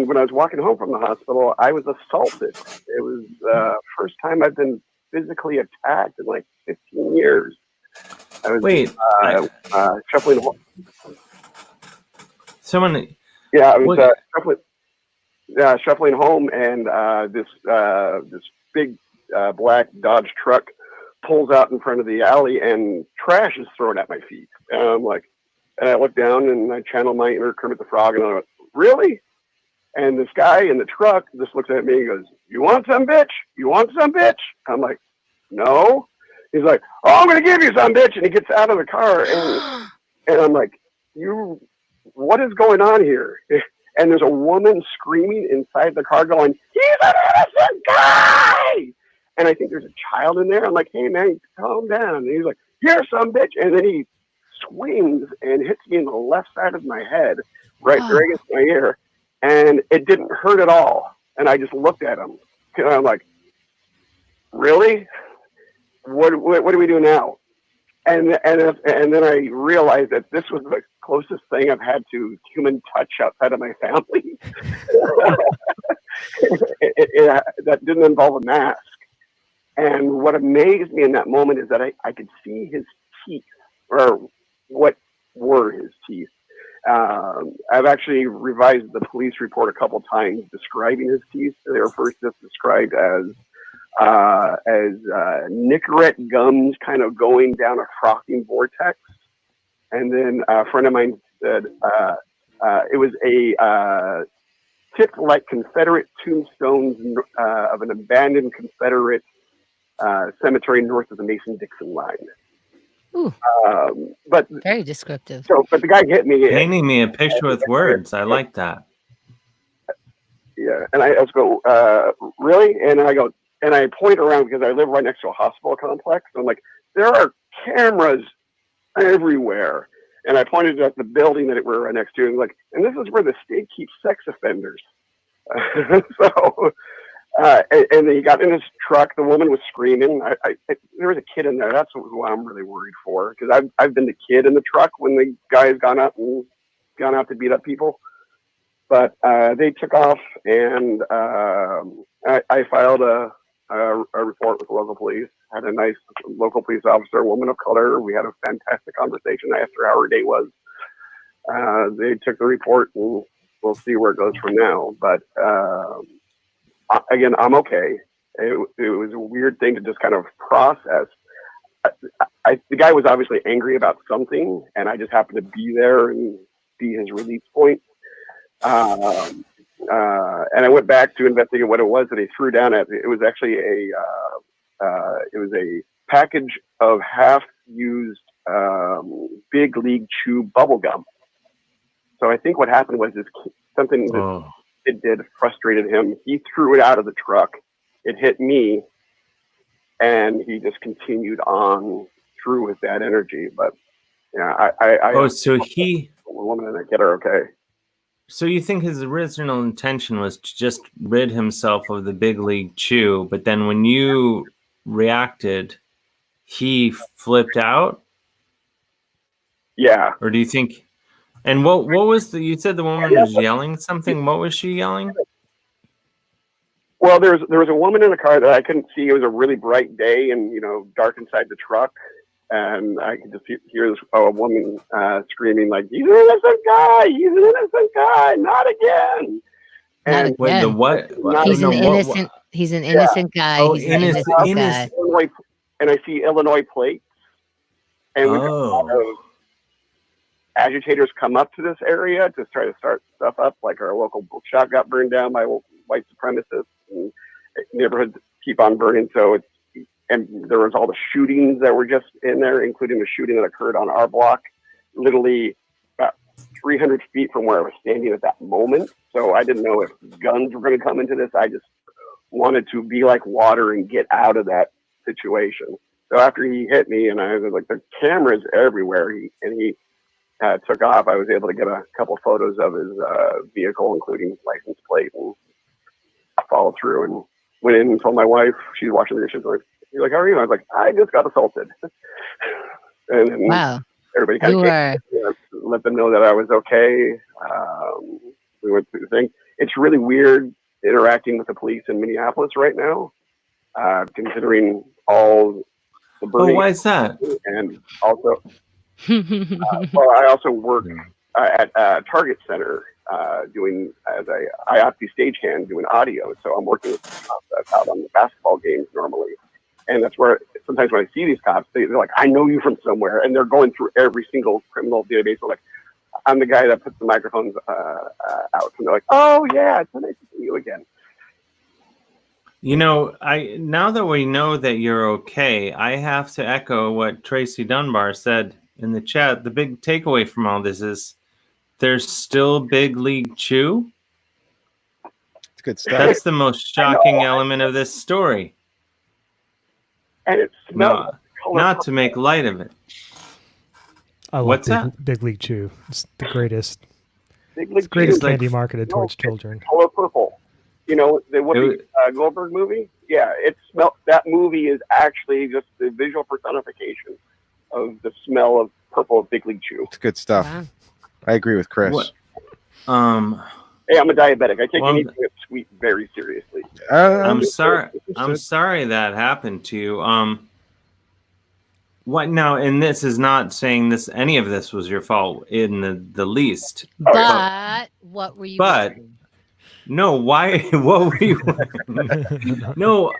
when I was walking home from the hospital, I was assaulted. It was the first time I've been physically attacked in like 15 years. I was shuffling home. Yeah, I was shuffling home, and this big black Dodge truck pulls out in front of the alley, and trash is thrown at my feet. And I'm like, and I look down and I channel my inner Kermit the Frog, and I'm like, really? And this guy in the truck just looks at me and goes, "You want some, bitch? You want some, bitch?" I'm like, "No." He's like, "Oh, I'm going to give you some, bitch." And he gets out of the car, and I'm like, what is going on here? And there's a woman screaming inside the car going, "He's an innocent guy!" And I think there's a child in there. I'm like, "Hey, man, calm down." And he's like, "Here's some, bitch." And then he swings and hits me in the left side of my head, right against my ear. And it didn't hurt at all. And I just looked at him. And I'm like, really? What do we do now? And then I realized that this was the closest thing I've had to human touch outside of my family. That didn't involve a mask. And what amazed me in that moment is that I could see his teeth, or what were his teeth. I've actually revised the police report a couple times describing his teeth. They were first just described as Nicorette gums kind of going down a frosting vortex. And then a friend of mine said it was a tipped like Confederate tombstones of an abandoned Confederate cemetery north of the Mason-Dixon line. Ooh. But very descriptive. But the guy hit me. Painting me a picture with words. I like that. Yeah, and I just go, really? And I go, and I point around because I live right next to a hospital complex. I'm like, there are cameras everywhere. And I pointed at the building that we're right next to, and like, and this is where the state keeps sex offenders. So. And then he got in his truck. The woman was screaming. There was a kid in there. That's what I'm really worried for, because I've been the kid in the truck when the guy's gone out to beat up people. But they took off, and I filed a a report with the local police. Had a nice local police officer, woman of color. We had a fantastic conversation. I asked her how her day was. They took the report, and we'll see where it goes from now. But again, I'm okay. It was a weird thing to just kind of process. The guy was obviously angry about something, and I just happened to be there and be his release point. And I went back to investigate what it was that he threw down at. It was actually a package of half-used Big League Chew bubble gum. So I think what happened was something that it did frustrated him. He threw it out of the truck. It hit me, and he just continued on through with that energy. But yeah, so he, woman and I get her okay. So you think his original intention was to just rid himself of the Big League Chew, but then when you reacted, he flipped out? Yeah. Or do you think? And what was you said the woman was yelling something? What was she yelling? Well, there was a woman in the car that I couldn't see. It was a really bright day, and dark inside the truck, and I could just hear this woman screaming like, "He's an innocent guy! He's an innocent guy! Not again!" And wait, the what? He's an innocent. He's an innocent guy. Oh, he's an innocent guy. Illinois, and I see Illinois plates, and we've got a lot of agitators come up to this area to try to start stuff up. Like our local bookshop got burned down by white supremacists, and neighborhoods keep on burning. So and there was all the shootings that were just in there, including the shooting that occurred on our block, literally about 300 feet from where I was standing at that moment. So I didn't know if guns were going to come into this. I just wanted to be like water and get out of that situation. So after he hit me, and I was like, the cameras everywhere, he took off. I was able to get a couple photos of his vehicle, including license plate, and followed through and went in and told my wife. She's watching the dishes. You're like, how are you? I was like, I just got assaulted. And wow. Everybody kind of let them know that I was okay. We went through the thing. It's really weird interacting with the police in Minneapolis right now, considering all the burning. Why is that? And also, well, I also work at Target Center doing as a IOPSI stagehand doing audio. So I'm working with cops out on the basketball games normally. And that's where sometimes when I see these cops, they're like, I know you from somewhere. And they're going through every single criminal database. They're like, I'm the guy that puts the microphones out. And they're like, oh, yeah, it's so nice to see you again. Now that we know that you're okay, I have to echo what Tracy Dunbar said in the chat. The big takeaway from all this is there's still Big League Chew. It's good stuff. That's the most shocking element of this story. And it smells. Not to make light of it. I love Big League Chew. It's the greatest. It's the greatest candy marketed towards children. Color purple. The Whoopi Goldberg movie. Yeah, that movie is actually just the visual personification of the smell of purple Big League Chew. It's good stuff. Wow. I agree with Chris. Hey, I'm a diabetic. I take anything that's sweet very seriously. I'm sorry. I'm sorry that happened to you. What now? And this is not saying any of this was your fault in the least. But what were you? Wearing? No. Why? What were you? No.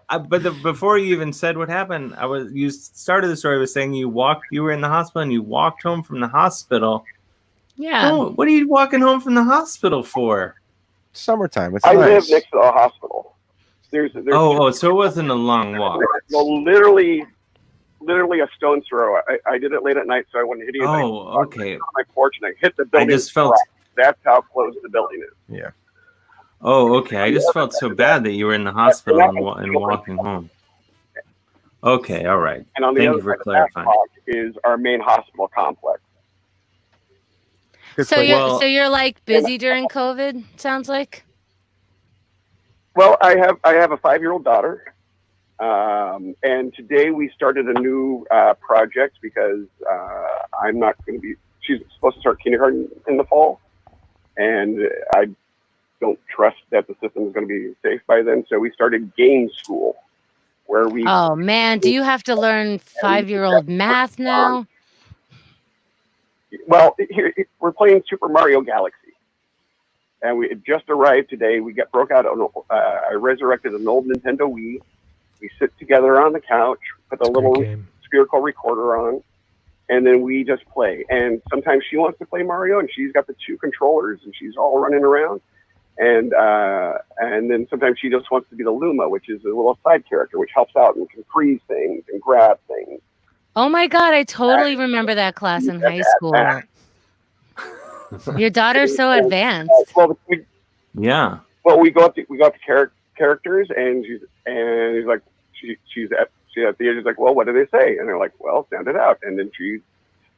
Before you even said what happened, you started the story with saying you were in the hospital and you walked home from the hospital. Yeah. Oh, what are you walking home from the hospital for? Summertime. It's I nice. live next to a hospital. There's so it wasn't a long walk. Well, literally a stone's throw. I did it late at night, so I wouldn't hit you. Oh, okay. On my porch, and I hit the building. I just felt. That's how close the building is. Yeah. Oh, okay. I just felt so bad that you were in the hospital and walking home. Okay, all right. And on the Thank other you for side clarifying. Of that is our main hospital complex. So you're like busy during COVID, sounds like? Well, I have a 5-year-old daughter. And today we started a new project because she's supposed to start kindergarten in the fall. And I don't trust that the system is going to be safe by then. So we started game school. where we. Oh man, do you have to learn 5-year-old math now? Well, here we're playing Super Mario Galaxy, and we just arrived today. We broke out. I resurrected an old Nintendo Wii. We sit together on the couch, put a little spherical recorder on, and then we just play. And sometimes she wants to play Mario, and she's got the 2 controllers, and she's all running around. And then sometimes she just wants to be the Luma, which is a little side character, which helps out and can freeze things and grab things. Oh my God, I totally remember that class in high school. Your daughter's so advanced. Yeah. Well, we go up to characters, and he's like, she's at the edge. She's like, well, what do they say? And they're like, well, sound it out. And then she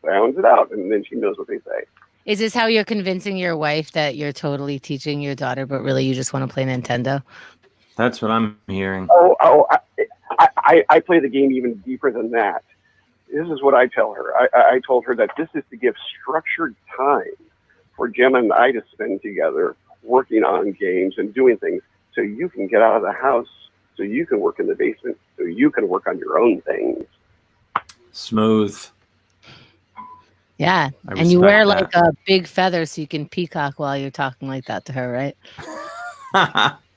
sounds it out, and then she knows what they say. Is this how you're convincing your wife that you're totally teaching your daughter, but really you just want to play Nintendo? That's what I'm hearing. I play the game even deeper than that. This is what I tell her. I told her that this is to give structured time for Gemma and I to spend together working on games and doing things, so you can get out of the house, so you can work in the basement, so you can work on your own things. Smooth. Yeah, and you wear like a big feather so you can peacock while you're talking like that to her, right?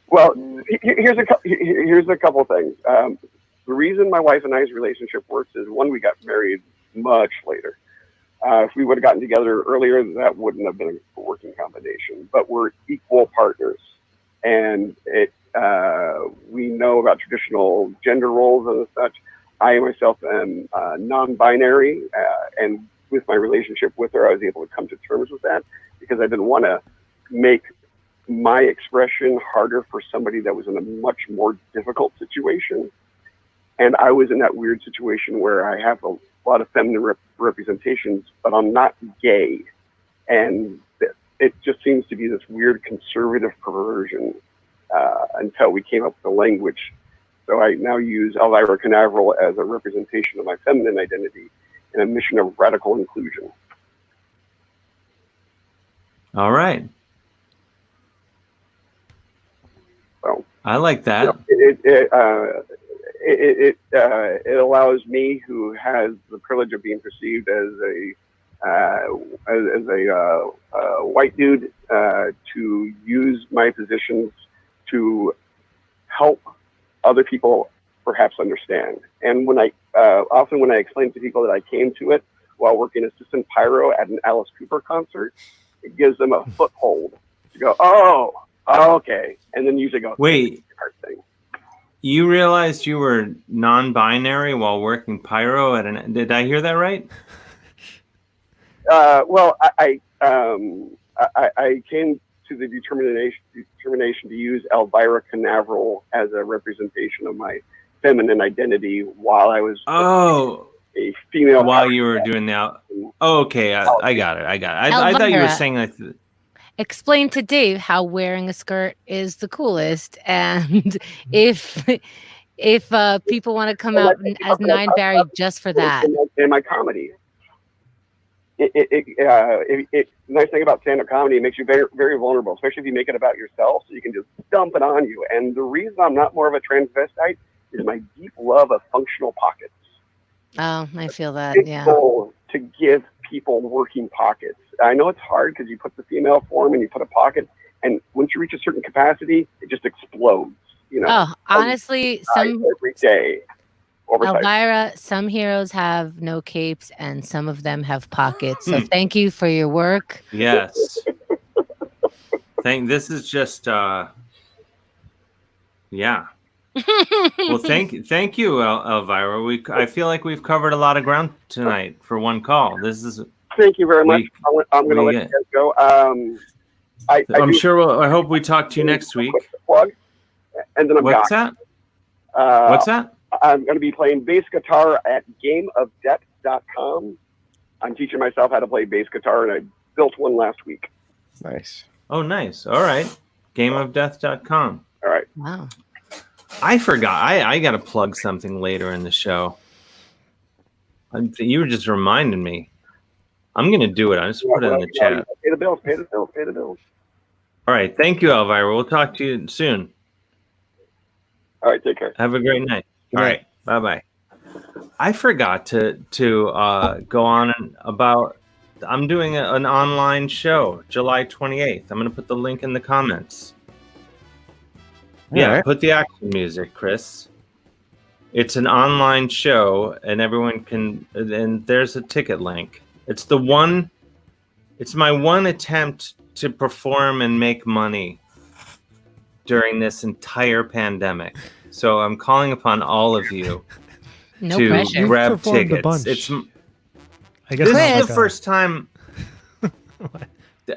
Well, here's a couple things. The reason my wife and I's relationship works is, one, we got married much later. If we would have gotten together earlier, that wouldn't have been a working combination. But we're equal partners, and we know about traditional gender roles and such. I myself am non-binary, and with my relationship with her, I was able to come to terms with that, because I didn't want to make my expression harder for somebody that was in a much more difficult situation. And I was in that weird situation where I have a lot of feminine representations, but I'm not gay. And it just seems to be this weird conservative perversion until we came up with the language. So I now use Elvira Canaveral as a representation of my feminine identity in a mission of radical inclusion. All right. So I like that. It allows me, who has the privilege of being perceived as a white dude, to use my positions to help other people perhaps understand. And when I often when I explain to people that I came to it while working assistant pyro at an Alice Cooper concert, it gives them a foothold to go, oh, okay, and then usually go, wait, you realized you were non-binary while working pyro at an? Did I hear that right? Well, I came to the determination to use Elvira Canaveral as a representation of my feminine identity while I was a female. While you were doing that. Oh, okay, I got it. I thought you were saying that. Explain to Dave how wearing a skirt is the coolest, and if people want to come out as Nine Barry just for that. In my comedy, the nice thing about stand-up comedy, it makes you very, very vulnerable, especially if you make it about yourself, so you can just dump it on you. And the reason I'm not more of a transvestite is my deep love of functional pockets. Oh, I feel that. Big yeah. Goal to give people working pockets. I know it's hard because you put the female form and you put a pocket, and once you reach a certain capacity, it just explodes. You know. Oh, honestly, every day. Elvira, some heroes have no capes, and some of them have pockets. So thank you for your work. Yes. This is just yeah. Well, thank you, Elvira. I feel like we've covered a lot of ground tonight for one call. This is. Thank you very much. I'm going to let you guys go. I hope we talk to you next week. Plug, and then What's that? I'm going to be playing bass guitar at gameofdepth.com. I'm teaching myself how to play bass guitar, and I built one last week. Nice. Oh, nice. All right. Gameofdeath.com. All right. Wow. I forgot. I got to plug something later in the show. You were just reminding me. I'm going to do it. I just put it in the chat. Pay the bills. Pay the bills. Pay the bills. All right. Thank you, Elvira. We'll talk to you soon. All right. Take care. Have a great night. All right. Bye-bye. I forgot to go on about. I'm doing an online show, July 28th. I'm going to put the link in the comments. Right. Put the action music, Chris. It's an online show, and everyone can. And there's a ticket link. It's my one attempt to perform and make money during this entire pandemic. So I'm calling upon all of you to pressure. grab You've performed a tickets. bunch. I guess This not is the like first time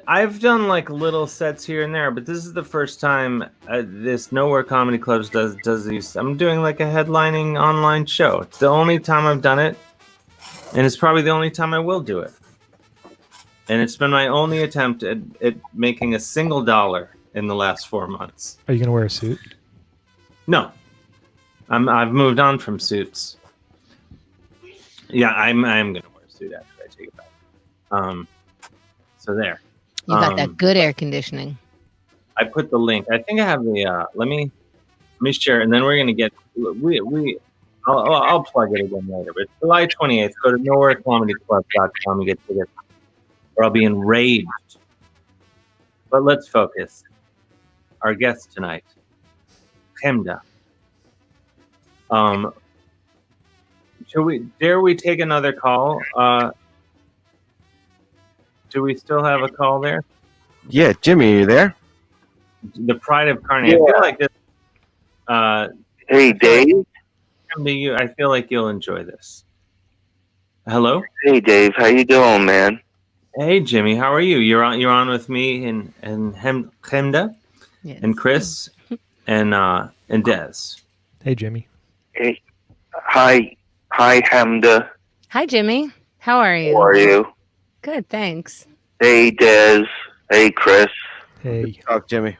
I've done like little sets here and there, but this is the first time this Nowhere Comedy Clubs does these. I'm doing like a headlining online show. It's the only time I've done it, and it's probably the only time I will do it. And it's been my only attempt at making a single dollar in the last 4 months. Are you going to wear a suit? No, I've moved on from suits. Yeah, I'm going to wear a suit after I take it back. So there. You got that good air conditioning. I put the link. I think I have the. Let me share, and then we're going to get. I'll plug it again later. But July 28th, go to nowherecomedyclub.com and get tickets, or I'll be enraged. But let's focus. Our guest tonight, Chemda. Dare we take another call? Do we still have a call there? Yeah, Jimmy, are you there? The pride of Carney. Yeah. I feel like this. Hey, Dave. I feel like you'll enjoy this. Hello. Hey, Dave. How you doing, man? Hey, Jimmy. How are you? You're on with me and Chemda, Yes. and Chris, and Des. Hey, Jimmy. Hey. Hi, Chemda. Hi, Jimmy. How are you? How are you? Good, thanks. Hey, Des. Hey, Chris. Hey. Talk, Jimmy.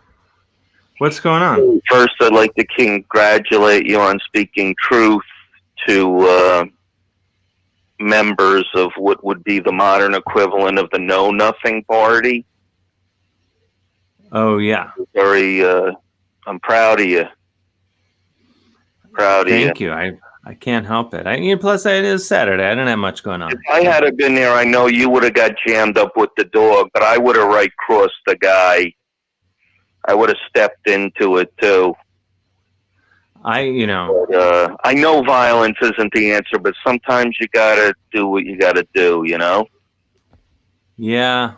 What's going on? First, I'd like to congratulate you on speaking truth to members of what would be the modern equivalent of the Know Nothing Party. Oh, yeah. I'm proud of you. Thank you. I can't help it. Plus, it is Saturday. I didn't have much going on. If I had been there, I know you would have got jammed up with the dog, but I would have right crossed the guy. I would have stepped into it too. I know violence isn't the answer, but sometimes you gotta do what you gotta do, you know? Yeah.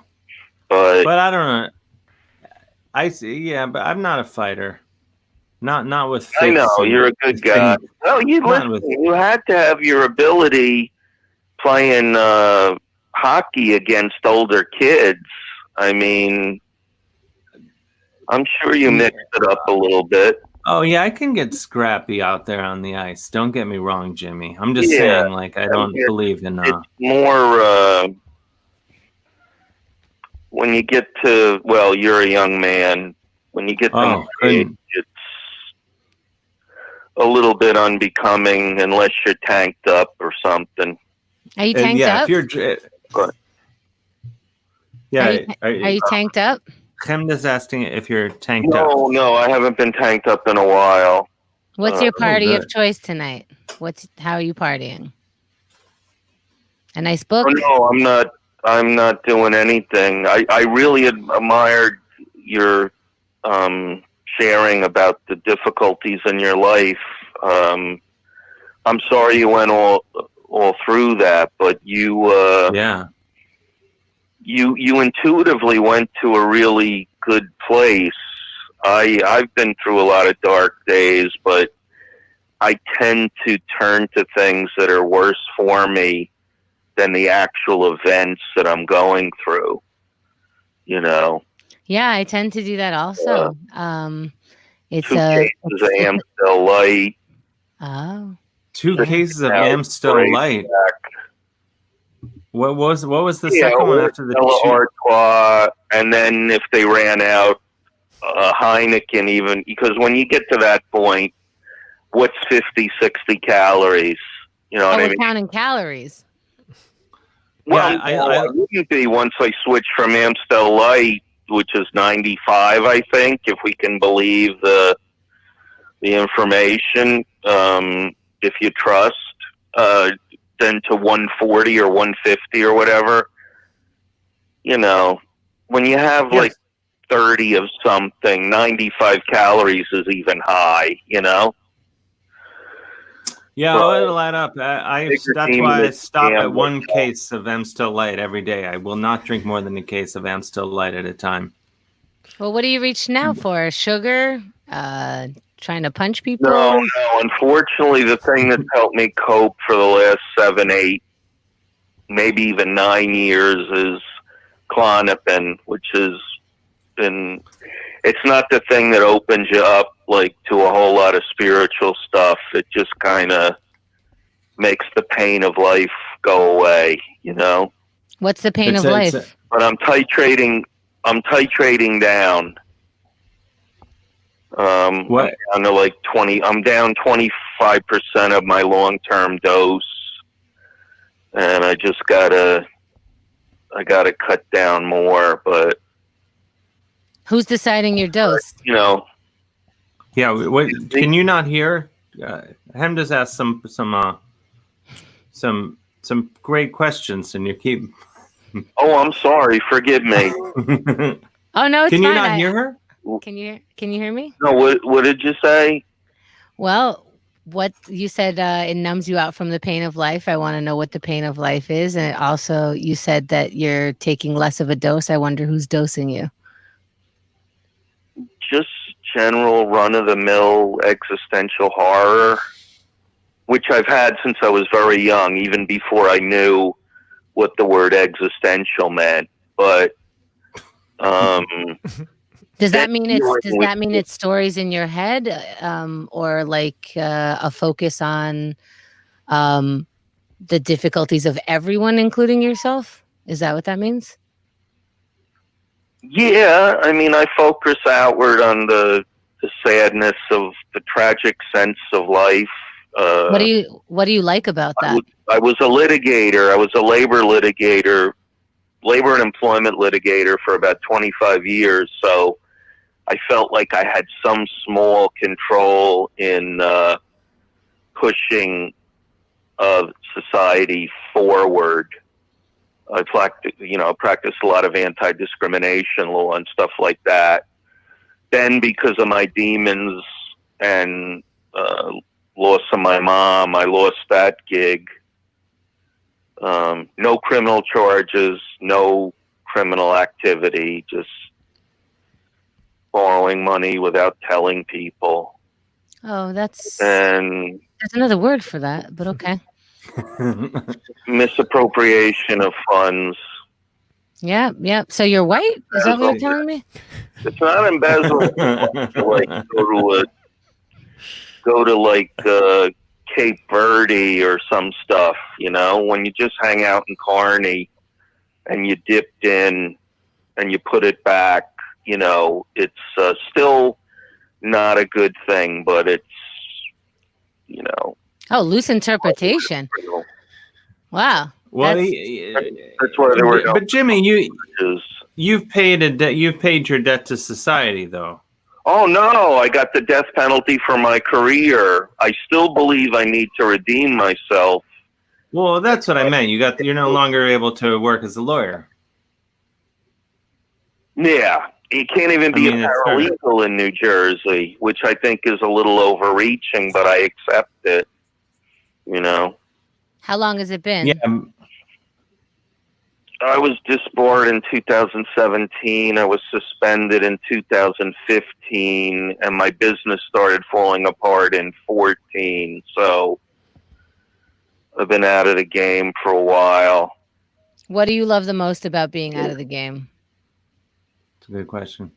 But I don't know. I see. Yeah, but I'm not a fighter. Not with. I know you're a good guy. Well, you had to have your ability playing hockey against older kids. I mean, I'm sure you mixed it up a little bit. Oh yeah, I can get scrappy out there on the ice. Don't get me wrong, Jimmy. I'm just saying, like, I don't believe in. It's more when you get to. Well, you're a young man. When you get to my age, it's a little bit unbecoming unless you're tanked up or something. Are you tanked up? Are you tanked up? Chemda's asking if you're tanked up. No, I haven't been tanked up in a while. What's your party of choice tonight? How are you partying? A nice book? Oh, no, I'm not doing anything. I really admired your sharing about the difficulties in your life. I'm sorry you went all through that, but you you intuitively went to a really good place. I've been through a lot of dark days, but I tend to turn to things that are worse for me than the actual events that I'm going through. You know? Yeah, I tend to do that also. It's 2 cases of Amstel Light. Oh. 2 cases of Amstel Light. What was the second one after the Artois, and then if they ran out, Heineken even, because when you get to that point, what's 50, 60 calories? You know what I mean? Counting calories. Well, I wouldn't be once I switched from Amstel Light, which is 95, I think, if we can believe the information. if you trust, than to 140 or 150 or whatever. You know, when you have like 30 of something, 95 calories is even high, you know? Yeah, So, it'll add up. That's why I stop at one case of Amstel Light every day. I will not drink more than a case of Amstel Light at a time. Well, what do you reach now for? Sugar? Trying to punch people? No. Unfortunately, the thing that's helped me cope for the last 7, 8, maybe even 9 years is Klonopin, which has been. It's not the thing that opens you up like to a whole lot of spiritual stuff. It just kind of makes the pain of life go away, you know? What's the pain of life? But I'm titrating down. What? I'm down to like 20. I'm down 25% of my long-term dose, and I gotta cut down more. But who's deciding your dose? You know. Yeah. What? Can you not hear? Chemda's asked some great questions, and you keep. Oh, I'm sorry. Forgive me. Oh no, it's Can fine. you not hear her? Can you hear me? No. What did you say? Well, what you said, it numbs you out from the pain of life. I want to know what the pain of life is, and also you said that you're taking less of a dose. I wonder who's dosing you. Just general run-of-the-mill existential horror, which I've had since I was very young, even before I knew what the word existential meant. But does that mean it's stories in your head, or like a focus on the difficulties of everyone, including yourself? Is that what that means? Yeah, I mean, I focus outward on the sadness of the tragic sense of life. What do you like about that? I was a litigator. I was a labor and employment litigator for about 25 years. So I felt like I had some small control in pushing society forward. I practiced a lot of anti-discrimination law and stuff like that. Then, because of my demons and loss of my mom, I lost that gig. No criminal charges, no criminal activity, just borrowing money without telling people. Oh, there's And another word for that, but okay. Misappropriation of funds. Yeah. So you're white? Is that what you're telling me? It's not embezzlement. Go to Cape Verde or some stuff, you know, when you just hang out in Kearney and you dipped in and you put it back, you know, it's still not a good thing, but it's, you know. Oh, loose interpretation. Wow. Well, that's where they were. But Jimmy, you've paid your debt to society, though. Oh no, I got the death penalty for my career. I still believe I need to redeem myself. Well, that's what I meant. You're no longer able to work as a lawyer. Yeah, you can't even be a paralegal in New Jersey, which I think is a little overreaching, but I accept it. You know. How long has it been? Yeah. I was disbarred in 2017. I was suspended in 2015, and my business started falling apart in 14. So I've been out of the game for a while. What do you love the most about being out of the game? It's a good question.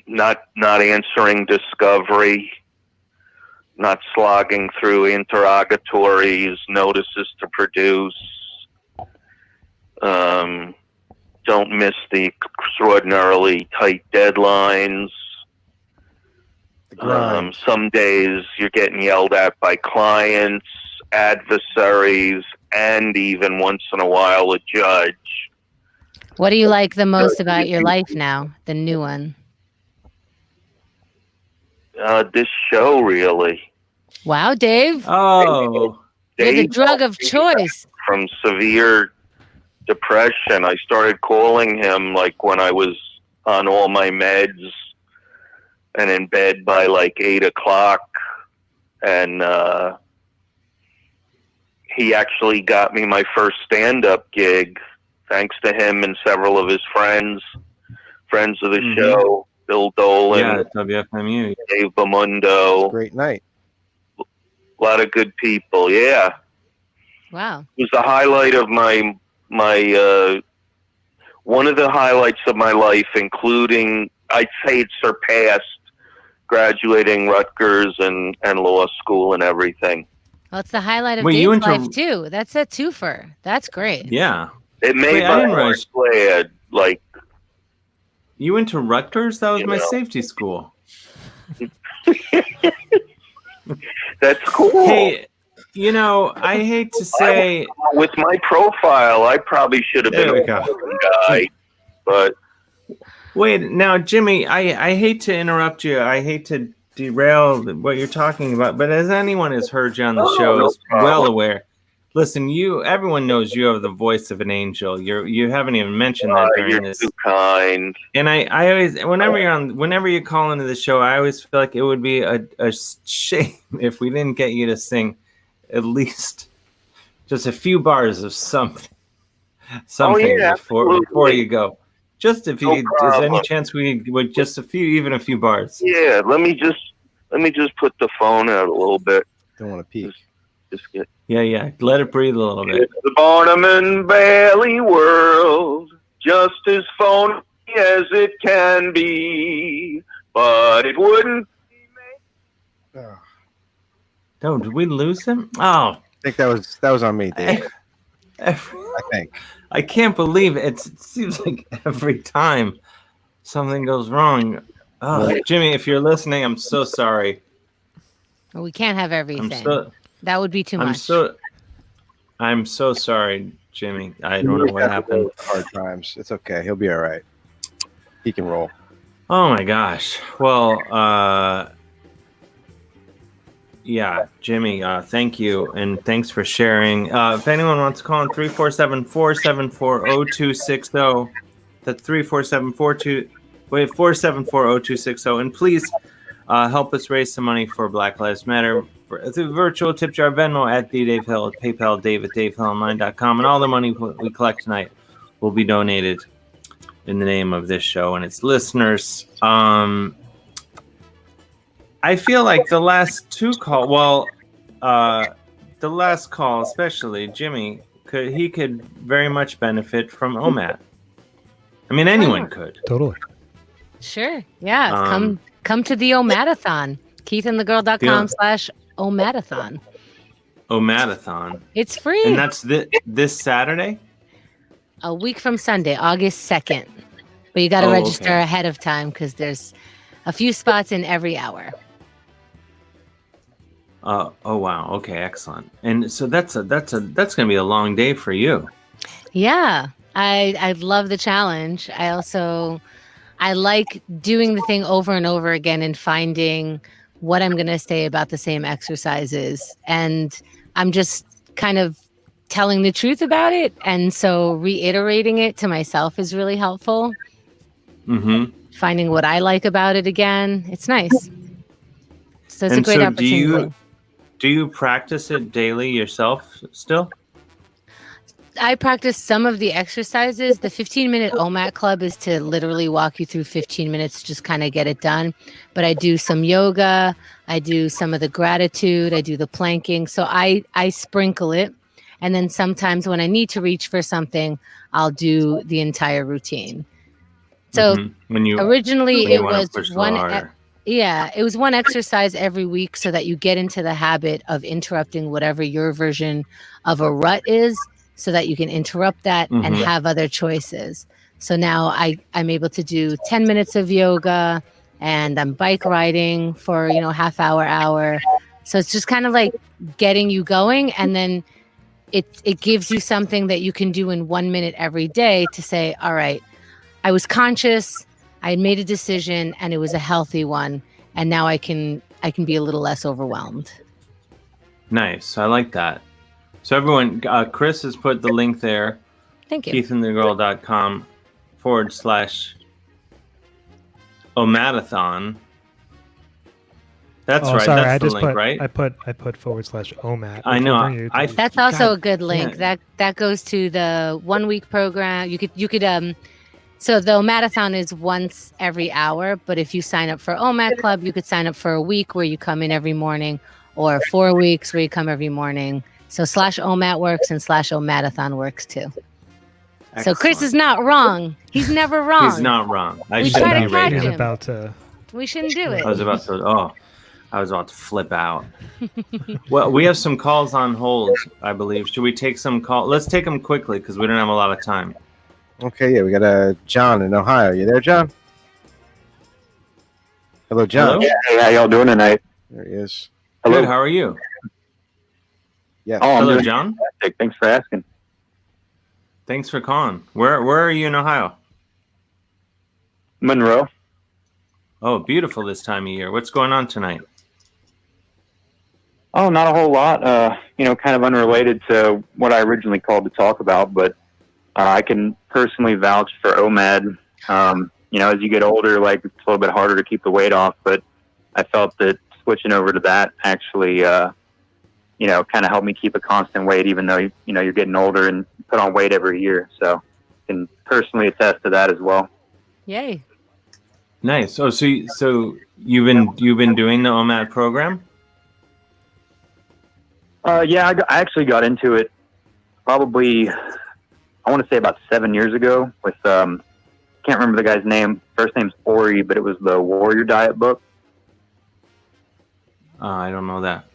Not answering discovery, not slogging through interrogatories, notices to produce. Don't miss the extraordinarily tight deadlines. Some days you're getting yelled at by clients, adversaries, and even once in a while a judge. What do you like the most about your life now, the new one? This show, really. Wow, Dave. Oh, You're the Dave drug of choice. from severe depression. I started calling him like when I was on all my meds and in bed by like 8 o'clock. And he actually got me my first stand-up gig, thanks to him and several of his friends of the show, Bill Dolan, yeah, WFMU, Dave Bamundo. Great night. A lot of good people. Yeah, Wow. it was the highlight of my one of the highlights of my life, including, I'd say it surpassed graduating Rutgers and law school and everything. Well, it's the highlight of Wait, Dave's life too. That's a twofer. That's great. Yeah. It made my heart glad. Like, you went to Rutgers? That was my safety school. That's cool. Hey, you know, I hate to say, with my profile, I probably should have been a guy, but wait, now, Jimmy, I hate to interrupt you. I hate to derail what you're talking about, but as anyone has heard you on the show is well aware. Listen, everyone knows you have the voice of an angel. You haven't even mentioned that during this. You're too kind. And I always, whenever you call into the show, I always feel like it would be a shame if we didn't get you to sing at least just a few bars of something before you go. Just if you, there's any chance we would just even a few bars. Yeah, let me just put the phone out a little bit. Don't want to peek. Just get. Yeah. Let it breathe a little bit. It's the Barnum and Bailey world, just as phony as it can be, but it wouldn't. No, did we lose him? Oh, I think that was on me, Dave. I think. I can't believe it. It seems like every time something goes wrong. Oh, Jimmy, if you're listening, I'm so sorry. Well, we can't have everything. That would be too much. I'm so sorry, Jimmy. I don't know what happened. Hard times. It's okay. He'll be all right. He can roll. Oh my gosh. Well, yeah, Jimmy, thank you, and thanks for sharing. If anyone wants to call in, 347-474-0260. That's 474-0260. And please help us raise some money for Black Lives Matter. Through virtual tip jar, Venmo at @DaveHill, PayPal Dave at DaveHillOnline.com. And all the money we collect tonight will be donated in the name of this show and its listeners. I feel like the last two the last call, especially Jimmy, could very much benefit from OMAT. I mean, anyone could. Totally. Sure. Yeah. Come to the Omatathon. KeithandTheGirl.com/Omatathon. Omatathon. It's free. And that's this Saturday? A week from Sunday, August 2nd. But you got to register ahead of time because there's a few spots in every hour. Oh wow. Okay, excellent. And so that's going to be a long day for you. Yeah. I love the challenge. I like doing the thing over and over again and finding what I'm going to say about the same exercises. And I'm just kind of telling the truth about it. And so reiterating it to myself is really helpful. Mm-hmm. Finding what I like about it again. It's nice. So it's a great opportunity. Do you practice it daily yourself still? I practice some of the exercises. The 15-minute OMAT club is to literally walk you through 15 minutes, just kind of get it done. But I do some yoga. I do some of the gratitude. I do the planking. So I sprinkle it. And then sometimes when I need to reach for something, I'll do the entire routine. So originally it was one. Yeah, it was one exercise every week so that you get into the habit of interrupting whatever your version of a rut is so that you can interrupt that and have other choices. So now I'm able to do 10 minutes of yoga and I'm bike riding for, half hour. So it's just kind of like getting you going. And then it gives you something that you can do in 1 minute every day to say, all right, I was conscious. I made a decision and it was a healthy one. And now I can be a little less overwhelmed. Nice. I like that. So everyone, Chris has put the link there. Thank you. keithandthegirl.com/omatathon. That's right. Sorry, That's I the just link, put right? I put /omat. I know. That's also a good link. Yeah. That goes to the 1 week program. You could so the Omatathon is once every hour, but if you sign up for OMAT Club, you could sign up for a week where you come in every morning, or 4 weeks where you come every morning. So /OMAT works and /Omatathon works too. Excellent. So Chris is not wrong. He's never wrong. He's not wrong. I We shouldn't try to berate catch him. him. We shouldn't do it. I was about to flip out. Well, we have some calls on hold, I believe. Should we take some calls? Let's take them quickly because we don't have a lot of time. Okay, yeah, we got John in Ohio. You there, John? Hello, John. Hello? Hey, how y'all doing tonight? There he is. Good. How are you? Yeah. Oh, hello, John. Fantastic. Thanks for asking. Thanks for calling. Where are you in Ohio? Monroe. Oh, beautiful this time of year. What's going on tonight? Oh, not a whole lot. Kind of unrelated to what I originally called to talk about, but I can personally vouch for OMAD. As you get older, like, it's a little bit harder to keep the weight off, but I felt that switching over to that actually, kind of helped me keep a constant weight, even though, you're getting older and put on weight every year. So I can personally attest to that as well. Yay. Nice. Oh, so you've been doing the OMAD program? Yeah, I actually got into it probably, I want to say about 7 years ago with, can't remember the guy's name. First name's Ori, but it was the Warrior Diet book. I don't know that.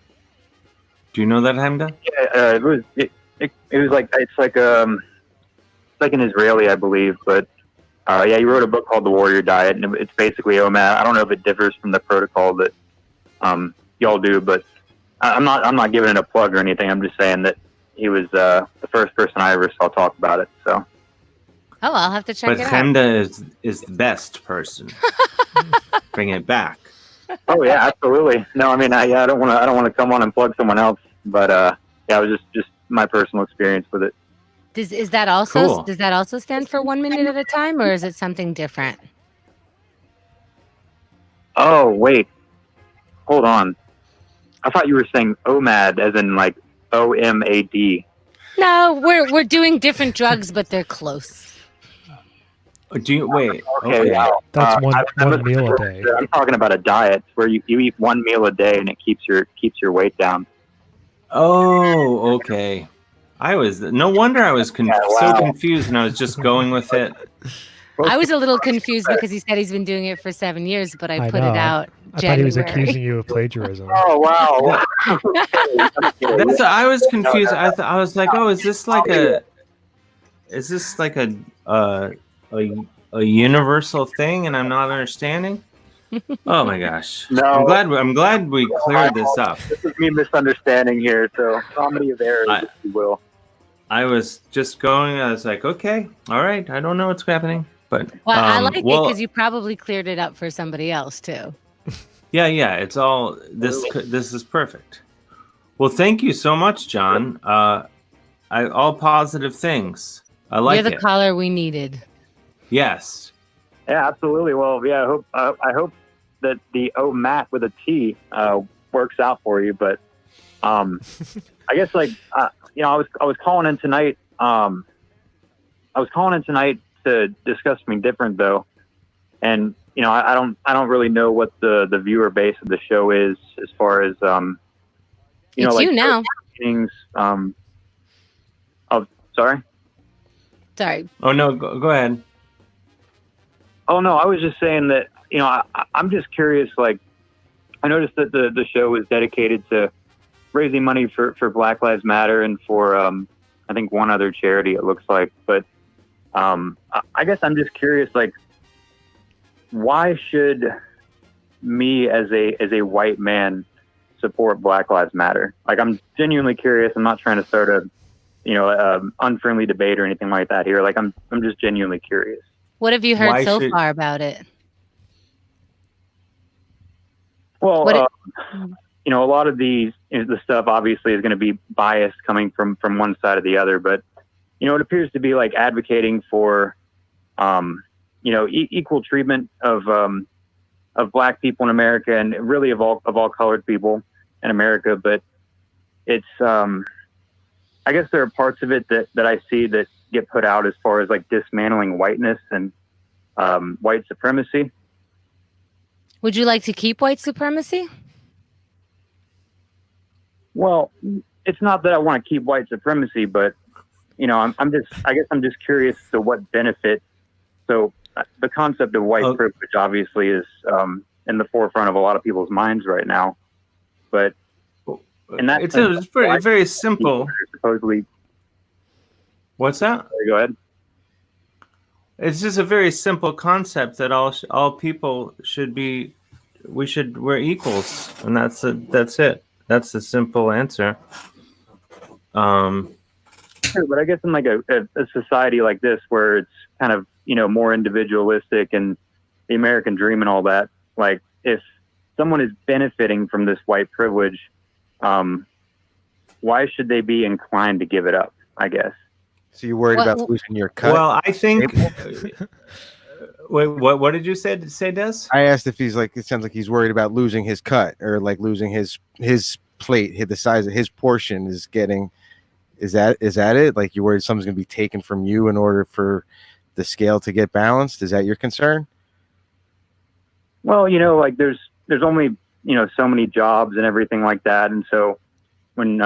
Do you know that, Chemda? Yeah, it was like, it's like an Israeli, I believe, but he wrote a book called The Warrior Diet, and it's basically OMAD. I don't know if it differs from the protocol that y'all do, but I'm not giving it a plug or anything. I'm just saying that he was the first person I ever saw talk about it. So. Oh, I'll have to check it out. But Chemda is the best person. Bring it back. Oh yeah, absolutely. No, I mean, I don't want to come on and plug someone else, but it was just my personal experience with it. Is that also Cool. Does that also stand for 1 minute at a time, or is it something different? Oh wait, hold on. I thought you were saying OMAD as in like OMAD. No, we're doing different drugs, but they're close. Do you wait? Okay, wow. That's one meal a day. I'm talking about a diet where you eat one meal a day and it keeps your weight down. Oh, okay. No wonder I was so confused, and I was just going with it. I was a little confused because he said he's been doing it for 7 years, but I put it out. I thought he was accusing you of plagiarism. Oh wow! I was confused. I was like, oh, is this like a universal thing, and I'm not understanding? Oh my gosh! No, I'm glad we cleared this up. This is me misunderstanding here, so comedy of errors, if you will. I was just going. I was like, okay, all right. I don't know what's happening, but well, I like it because you probably cleared it up for somebody else too. Yeah. It's all this. This is perfect. Well, thank you so much, John. All positive things. I like it. You're the caller we needed. Yes. Yeah, absolutely. Well, yeah, I hope that the OMAT with a T works out for you. But I guess I was calling in tonight. I was calling in tonight to discuss something different though, and I don't really know what the viewer base of the show is as far as it's you now. Things. Oh, sorry. Sorry. Oh no, go ahead. Oh no, I was just saying that I'm just curious. Like, I noticed that the show is dedicated to raising money for Black Lives Matter and for I think one other charity, it looks like. But I guess I'm just curious, like, why should me as a white man support Black Lives Matter? Like, I'm genuinely curious. I'm not trying to start a unfriendly debate or anything like that here. Like, I'm just genuinely curious. What have you heard so far about it? Well, you know, a lot of these, the stuff obviously is going to be biased coming from one side or the other, but, you know, it appears to be like advocating for, you know, equal treatment of Black people in America, and really of all colored people in America. But it's, I guess there are parts of it that I see that get put out as far as like dismantling whiteness and white supremacy. Would you like to keep white supremacy? Well, it's not that I want to keep white supremacy, but, you know, I guess I'm just curious to what benefit. So the concept of white privilege obviously is in the forefront of a lot of people's minds right now, but it's very simple. Supposedly, what's that? Go ahead. It's just a very simple concept that all people we're equals, and that's it. That's the simple answer. Sure, but I guess in like a society like this, where it's kind of, you know, more individualistic and the American dream and all that, like if someone is benefiting from this white privilege, why should they be inclined to give it up, I guess? So you're worried about losing your cut? Well, I think. Wait, what did you say, Des? I asked if he's like, it sounds like he's worried about losing his cut, or like losing his plate, the size of his portion is getting. Is that it? Like you're worried something's going to be taken from you in order for the scale to get balanced? Is that your concern? Well, you know, like there's only, you know, so many jobs and everything like that, and so when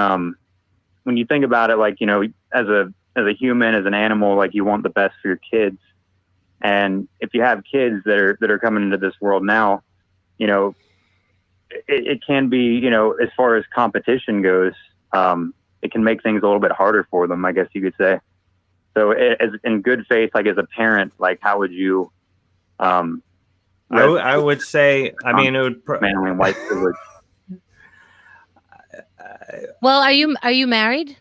you think about it, like, you know, as a human, as an animal, like you want the best for your kids. And if you have kids that are coming into this world now, you know, it can be, you know, as far as competition goes, it can make things a little bit harder for them, I guess you could say. So as in good faith, like as a parent, like how would you, I would say, I mean, it would manly white privilege. Well, are you married?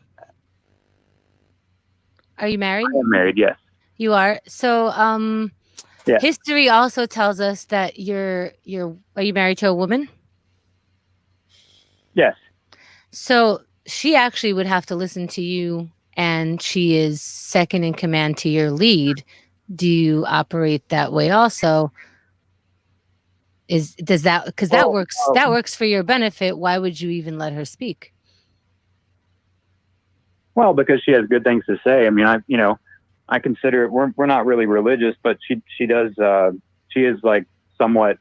Are you married? I am married, yes. You are. So yeah. History also tells us that are you married to a woman? Yes. So she actually would have to listen to you, and she is second in command to your lead. Do you operate that way also? That works for your benefit. Why would you even let her speak? Well, because she has good things to say. I mean, I consider it, we're not really religious, but she does, she is like somewhat,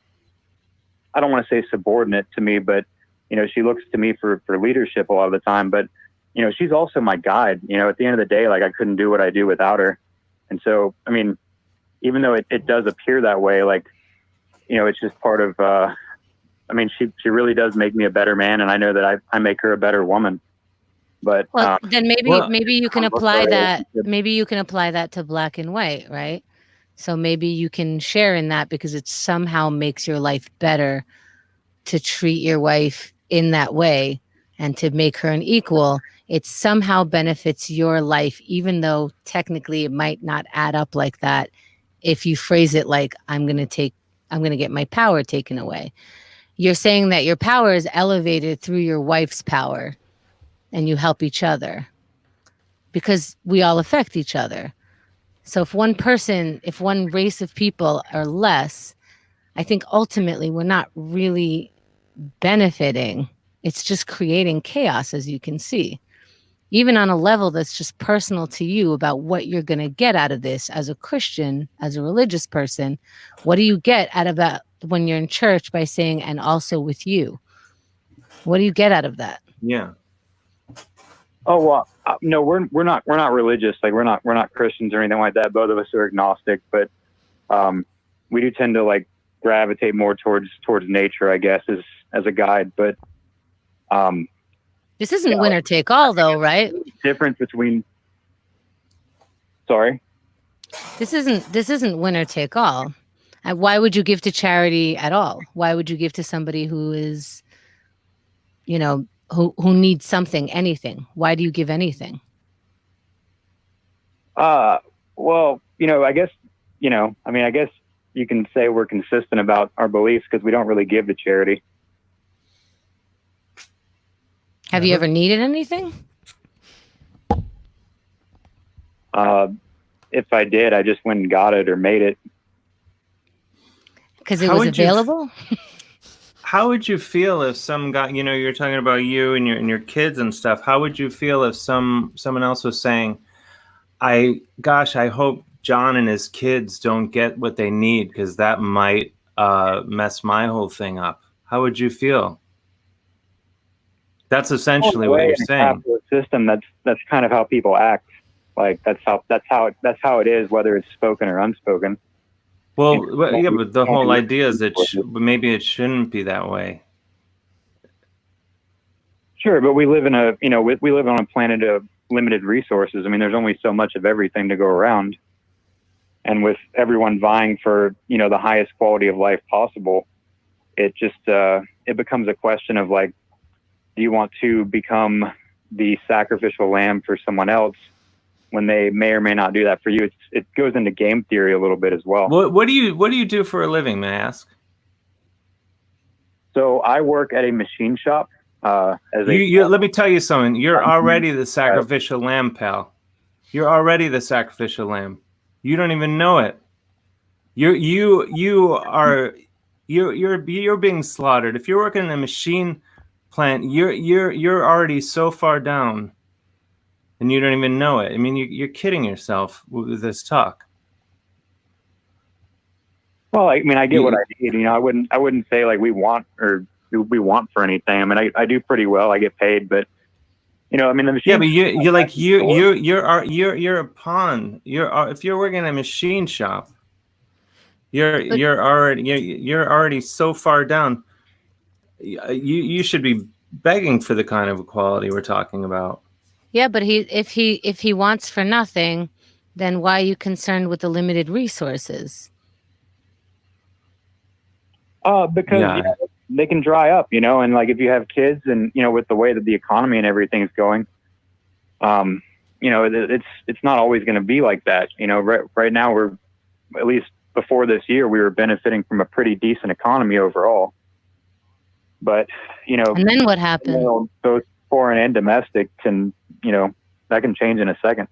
I don't want to say subordinate to me, but, you know, she looks to me for leadership a lot of the time, but, you know, she's also my guide. You know, at the end of the day, like I couldn't do what I do without her. And so, I mean, even though it does appear that way, like, you know, it's just part of, I mean, she really does make me a better man, and I know that I make her a better woman. But then maybe you can apply that. Maybe you can apply that to black and white, right? So maybe you can share in that, because it somehow makes your life better to treat your wife in that way and to make her an equal. It somehow benefits your life, even though technically it might not add up like that. If you phrase it like, I'm going to get my power taken away. You're saying that your power is elevated through your wife's power, and you help each other because we all affect each other. So if one race of people are less, I think ultimately we're not really benefiting. It's just creating chaos, as you can see, even on a level that's just personal to you about what you're going to get out of this as a Christian, as a religious person. What do you get out of that when you're in church by saying, and also with you? What do you get out of that? Yeah. Oh, well, no, we're not religious. Like we're not Christians or anything like that. Both of us are agnostic, but we do tend to like gravitate more towards nature, I guess, as a guide. But this isn't winner take all, though, right? Difference between. Sorry. This isn't winner take all. Why would you give to charity at all? Why would you give to somebody who is, you know, who needs something, anything? Why do you give anything? Well, you know, I guess, you know, I mean, I guess you can say we're consistent about our beliefs because we don't really give to charity. Have you ever needed anything? If I did, I just went and got it or made it. Because it was available? How would you feel if some guy, you know, you're talking about you and your kids and stuff. How would you feel if someone else was saying, I hope John and his kids don't get what they need because that might mess my whole thing up. How would you feel? That's essentially what you're saying. System. That's kind of how people act. Like that's how it is, whether it's spoken or unspoken. Well, yeah, but the whole idea is that maybe it shouldn't be that way. Sure, but we live in we live on a planet of limited resources. I mean, there's only so much of everything to go around, and with everyone vying for the highest quality of life possible, it just it becomes a question of like, do you want to become the sacrificial lamb for someone else when they may or may not do that for you? It goes into game theory a little bit as well. What do you do for a living, may I ask? So I work at a machine shop. Let me tell you something. You're already the sacrificial lamb, pal. You're already the sacrificial lamb. You don't even know it. You're being slaughtered. If you're working in a machine plant, you're already so far down, and you don't even know it. I mean, you're kidding yourself with this talk. Well, I mean, I get what I need. I wouldn't say like we want for anything. I mean, I do pretty well. I get paid, but I mean, the machine. Yeah, but you're a pawn. If you're working in a machine shop, you're already so far down. You should be begging for the kind of equality we're talking about. Yeah, but if he wants for nothing, then why are you concerned with the limited resources? Because they can dry up, and like if you have kids and with the way that the economy and everything is going, it's not always going to be like that. Right now we're, at least before this year, we were benefiting from a pretty decent economy overall. But and then what happened? Both foreign and domestic, and that can change in a second.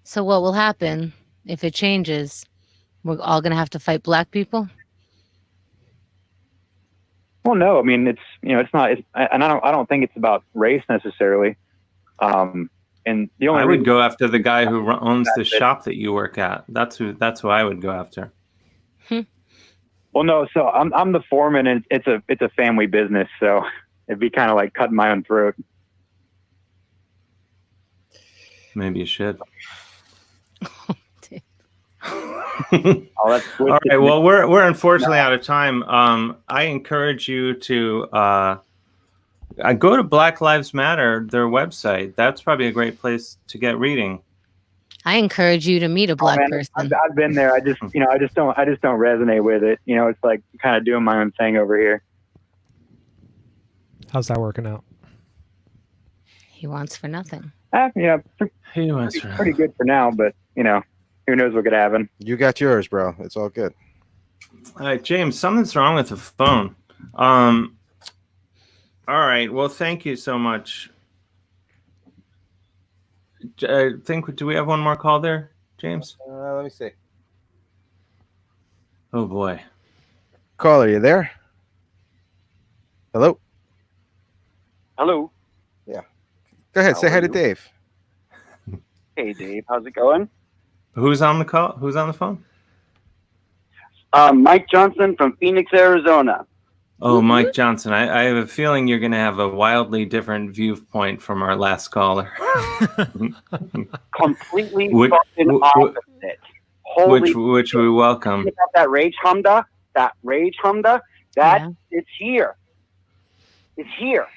So what will happen if it changes? We're all going to have to fight black people? Well, no. I mean, it's not. And I don't think it's about race necessarily. And the only I would go after the guy who owns the shop that you work at. That's who I would go after. Well, no. So I'm the foreman, and it's a family business. So it'd be kind of like cutting my own throat. Maybe you should. All right. Well, we're unfortunately out of time. I encourage you to go to Black Lives Matter, their website. That's probably a great place to get reading. I encourage you to meet a black person. I've been there. I just don't resonate with it. It's like kind of doing my own thing over here. How's that working out? He wants for nothing. He wants pretty good for now, but who knows what could happen. You got yours, bro. It's all good. All right, James, something's wrong with the phone. All right. Well, thank you so much. Do we have one more call there, James? Let me see. Oh, boy. Caller, you there? Hello? Hello. Yeah. Go ahead. Say hi to Dave. Hey, Dave. How's it going? Who's on the call? Who's on the phone? Mike Johnson from Phoenix, Arizona. Oh, Mike Johnson. I have a feeling you're going to have a wildly different viewpoint from our last caller. Completely fucking opposite. Which we welcome. About that rage Chemda, it's here. It's here.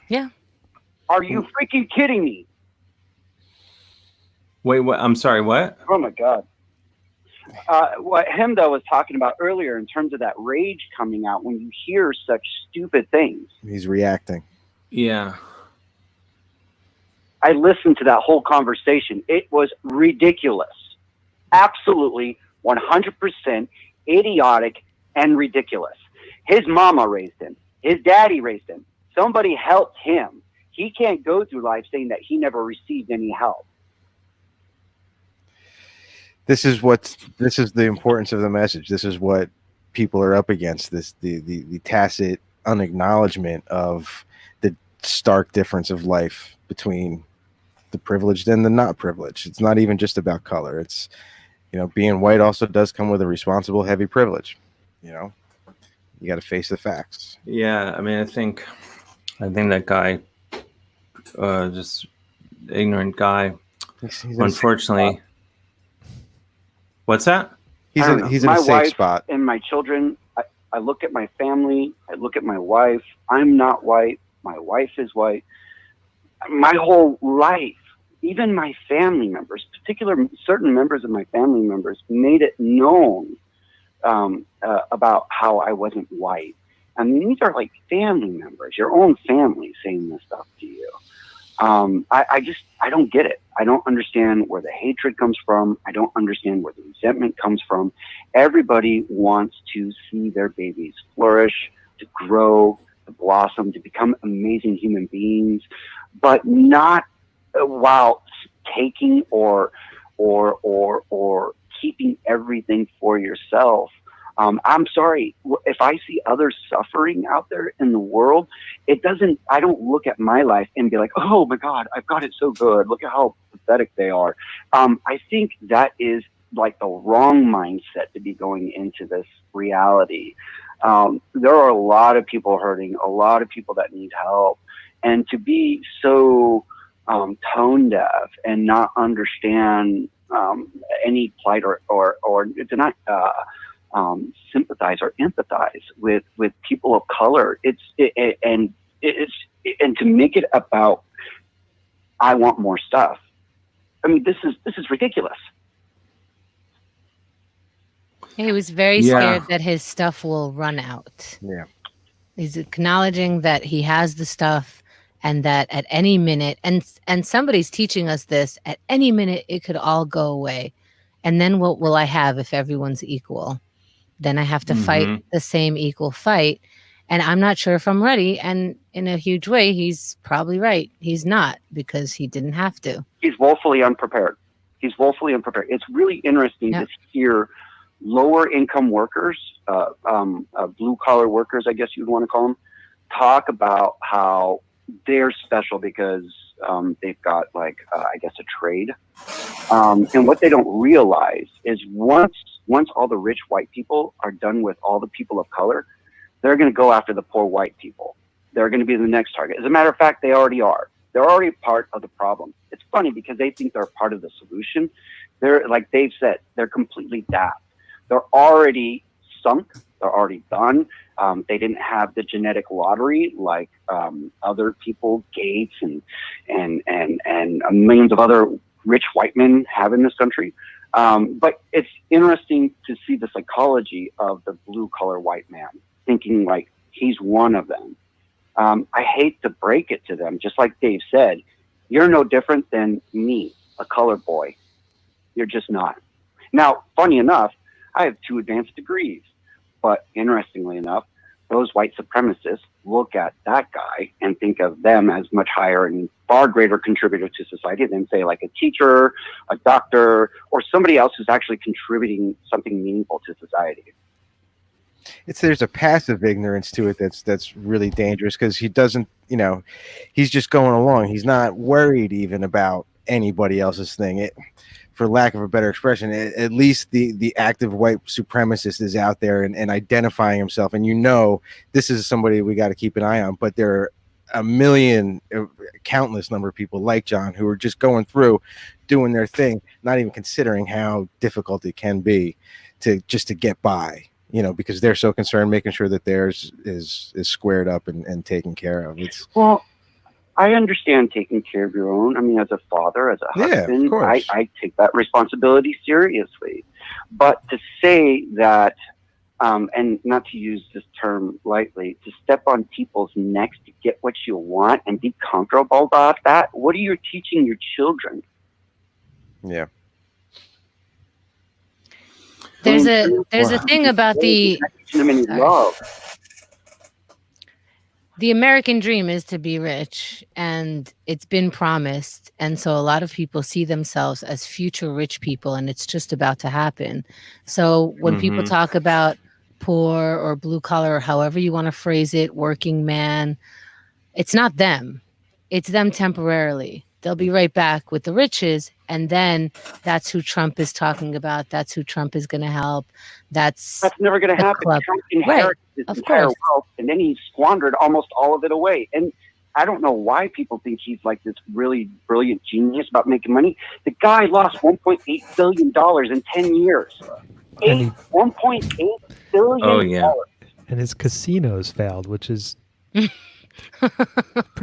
Yeah. Are you freaking kidding me? Wait, what? I'm sorry, what? Oh, my God. What Chemda was talking about earlier in terms of that rage coming out when you hear such stupid things. He's reacting. Yeah. I listened to that whole conversation. It was ridiculous. Absolutely 100% idiotic and ridiculous. His mama raised him. His daddy raised him. Somebody helped him. He can't go through life saying that he never received any help. This is the importance of the message. This is what people are up against, the tacit unacknowledgement of the stark difference of life between the privileged and the not privileged. It's not even just about color. It's, being white also does come with a responsible, heavy privilege. You got to face the facts. Yeah, I mean, I think that guy, just ignorant guy, he's unfortunately. What's that? He's in a safe spot. And my children, I look at my family, I look at my wife. I'm not white. My wife is white. My whole life, even my family members, certain members of my family members, made it known about how I wasn't white. I mean, these are like family members, your own family saying this stuff to you. I don't get it. I don't understand where the hatred comes from. I don't understand where the resentment comes from. Everybody wants to see their babies flourish, to grow, to blossom, to become amazing human beings, but not while taking or keeping everything for yourself. I'm sorry, if I see others suffering out there in the world, I don't look at my life and be like, oh my God, I've got it so good. Look at how pathetic they are. I think that is like the wrong mindset to be going into this reality. There are a lot of people hurting, a lot of people that need help. And to be so tone deaf and not understand any plight or to not sympathize or empathize with people of color. And to make it about, I want more stuff. I mean, this is ridiculous. He was very scared that his stuff will run out. Yeah. He's acknowledging that he has the stuff and that at any minute, and somebody's teaching us this, at any minute it could all go away. And then what will I have if everyone's equal? Then I have to fight the same equal fight. And I'm not sure if I'm ready. And in a huge way, he's probably right. He's not, because he didn't have to. He's woefully unprepared. It's really interesting to hear lower income workers, blue collar workers, I guess you'd want to call them, talk about how they're special because they've got I guess a trade. And what they don't realize is once all the rich white people are done with all the people of color, they're going to go after the poor white people. They're going to be the next target. As a matter of fact, they already are. They're already part of the problem. It's funny because they think they're part of the solution. They're, like Dave said, they're completely daft. They're already sunk. They're already done. They didn't have the genetic lottery like other people, Gates and millions of other rich white men have in this country. But it's interesting to see the psychology of the blue collar white man thinking like he's one of them. I hate to break it to them. Just like Dave said, you're no different than me, a colored boy. You're just not. Now, funny enough, I have 2 advanced degrees, but interestingly enough, those white supremacists look at that guy and think of them as much higher and far greater contributor to society than, say, like a teacher, a doctor, or somebody else who's actually contributing something meaningful to society. There's a passive ignorance to it that's really dangerous, because he doesn't, he's just going along. He's not worried even about anybody else's thing. For lack of a better expression, at least the active white supremacist is out there and identifying himself. And this is somebody we got to keep an eye on. But there are countless number of people like John who are just going through, doing their thing, not even considering how difficult it can be to get by. Because they're so concerned making sure that theirs is squared up and taken care of. Well, I understand taking care of your own. I mean, as a father, as a husband, I take that responsibility seriously. But to say that, and not to use this term lightly, to step on people's necks to get what you want and be comfortable about that, what are you teaching your children? Yeah. There's a thing about the the American dream is to be rich, and it's been promised. And so a lot of people see themselves as future rich people, and it's just about to happen. So when people talk about poor or blue collar, or however you want to phrase it, working man, it's not them. It's them temporarily. They'll be right back with the riches. And then that's who Trump is talking about. That's who Trump is going to help. That's never going to happen. Club. Trump inherited his entire course. wealth, and then he squandered almost all of it away. And I don't know why people think he's like this really brilliant genius about making money. The guy lost $1.8 billion in 10 years. $1.8 billion. Oh, yeah. And his casinos failed, which is pretty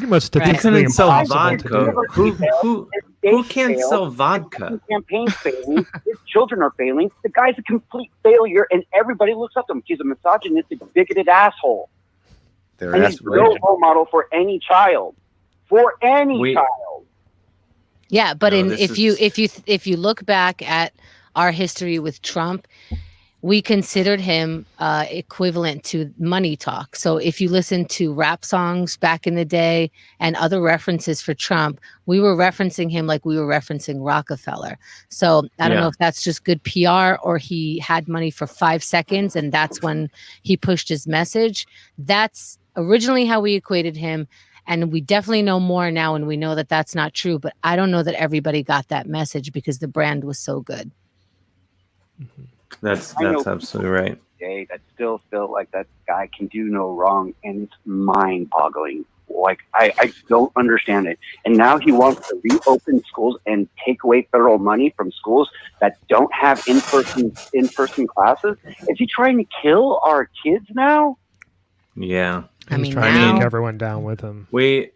much He statistically couldn't sell impossible to vodka. do. Who can't sell vodka? His campaign's failing. His children are failing. The guy's a complete failure, and everybody looks up to him. He's a misogynistic, bigoted asshole. And he's no role model for any child. For any child. Yeah, but if you look back at our history with Trump, we considered him equivalent to money talk. So if you listen to rap songs back in the day and other references for Trump, we were referencing him like we were referencing Rockefeller. So I don't know if that's just good PR or he had money for 5 seconds and that's when he pushed his message. That's originally how we equated him. And we definitely know more now, and we know that that's not true. But I don't know that everybody got that message because the brand was so good. That's absolutely right. Today that still feel like that guy can do no wrong, and it's mind-boggling. Like I don't understand it. And now he wants to reopen schools and take away federal money from schools that don't have in-person classes. Is he trying to kill our kids now? Yeah. He's trying to take everyone down with him. We're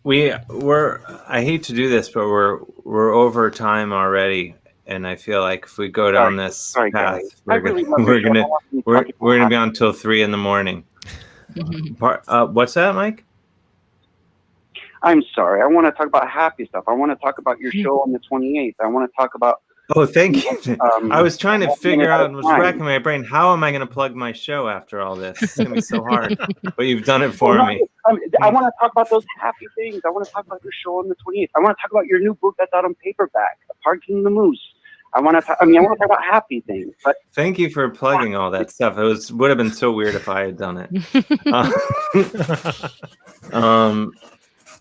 I hate to do this, but we're over time already. And I feel like if we go down this path, we're gonna be on till 3 a.m. What's that, Mike? I'm sorry. I want to talk about happy stuff. I want to talk about your show on the 28th. I want to talk about. Oh, thank you. I was trying to figure out, was racking my brain. How am I going to plug my show after all this? It's going to be so hard. But you've done it for me. I want to talk about those happy things. I want to talk about your show on the 28th. I want to talk about your new book that's out on paperback, Parking the Moose. I want to talk about happy things. But thank you for plugging all that stuff. It would have been so weird if I had done it.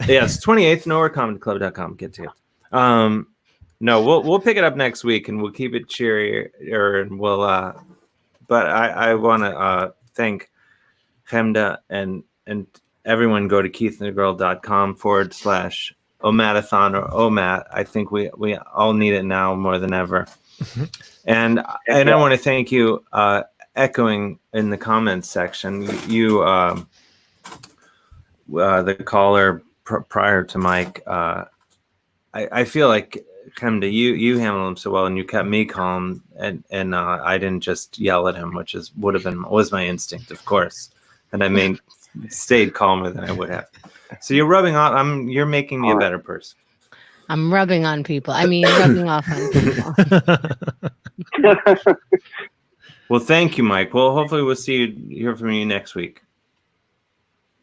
Yeah, it's 28th, nowherecomedyclub.com. Get to it. No, we'll pick it up next week and we'll keep it cheery. And we'll. But I want to thank Chemda and everyone. Go to keithandthegirl.com/omatathon or OMAT. I think we all need it now more than ever. And I want to thank you, echoing in the comments section. You, the caller prior to Mike. I feel like Chemda, you handled him so well, and you kept me calm, and I didn't just yell at him, which was my instinct, of course, and I stayed calmer than I would have. So you're rubbing off. You're making me a better person. I'm rubbing on people. Rubbing off on people. Well, thank you, Mike. Well, hopefully we'll hear from you next week.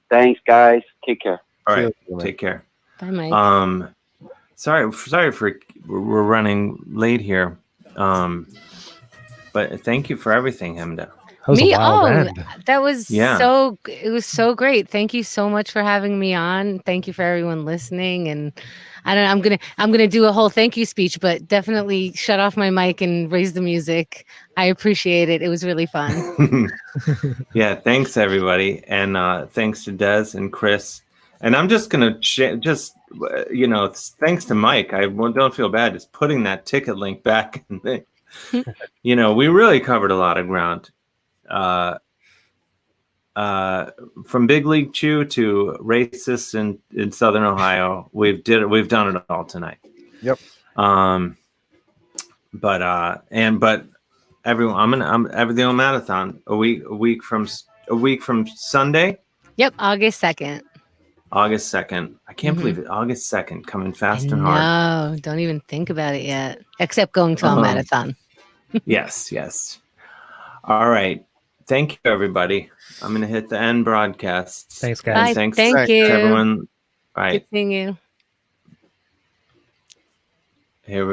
Thanks, guys. Take care. All right, take care. Bye, Mike. Sorry for we're running late here. But thank you for everything, Chemda. That was it was so great. Thank you so much for having me on. Thank you for everyone listening. And I'm gonna do a whole thank you speech, but definitely shut off my mic and raise the music. I appreciate it. It was really fun. Yeah, thanks everybody, and thanks to Des and Chris. And I'm just gonna thanks to Mike. I don't feel bad just putting that ticket link back. We really covered a lot of ground. From Big League Chew to racists in Southern Ohio, we've done it all tonight. Yep. But everyone, I'm the Omatathon a week from Sunday. Yep, August 2nd. August 2nd. I can't believe it. August 2nd, coming fast and hard. No, don't even think about it yet. Except going to a marathon. Yes. All right. thank you, everybody. I'm going to hit the end broadcasts. Thanks, guys. Bye. Thanks Thank to you. everyone. All right. Good seeing you. Here we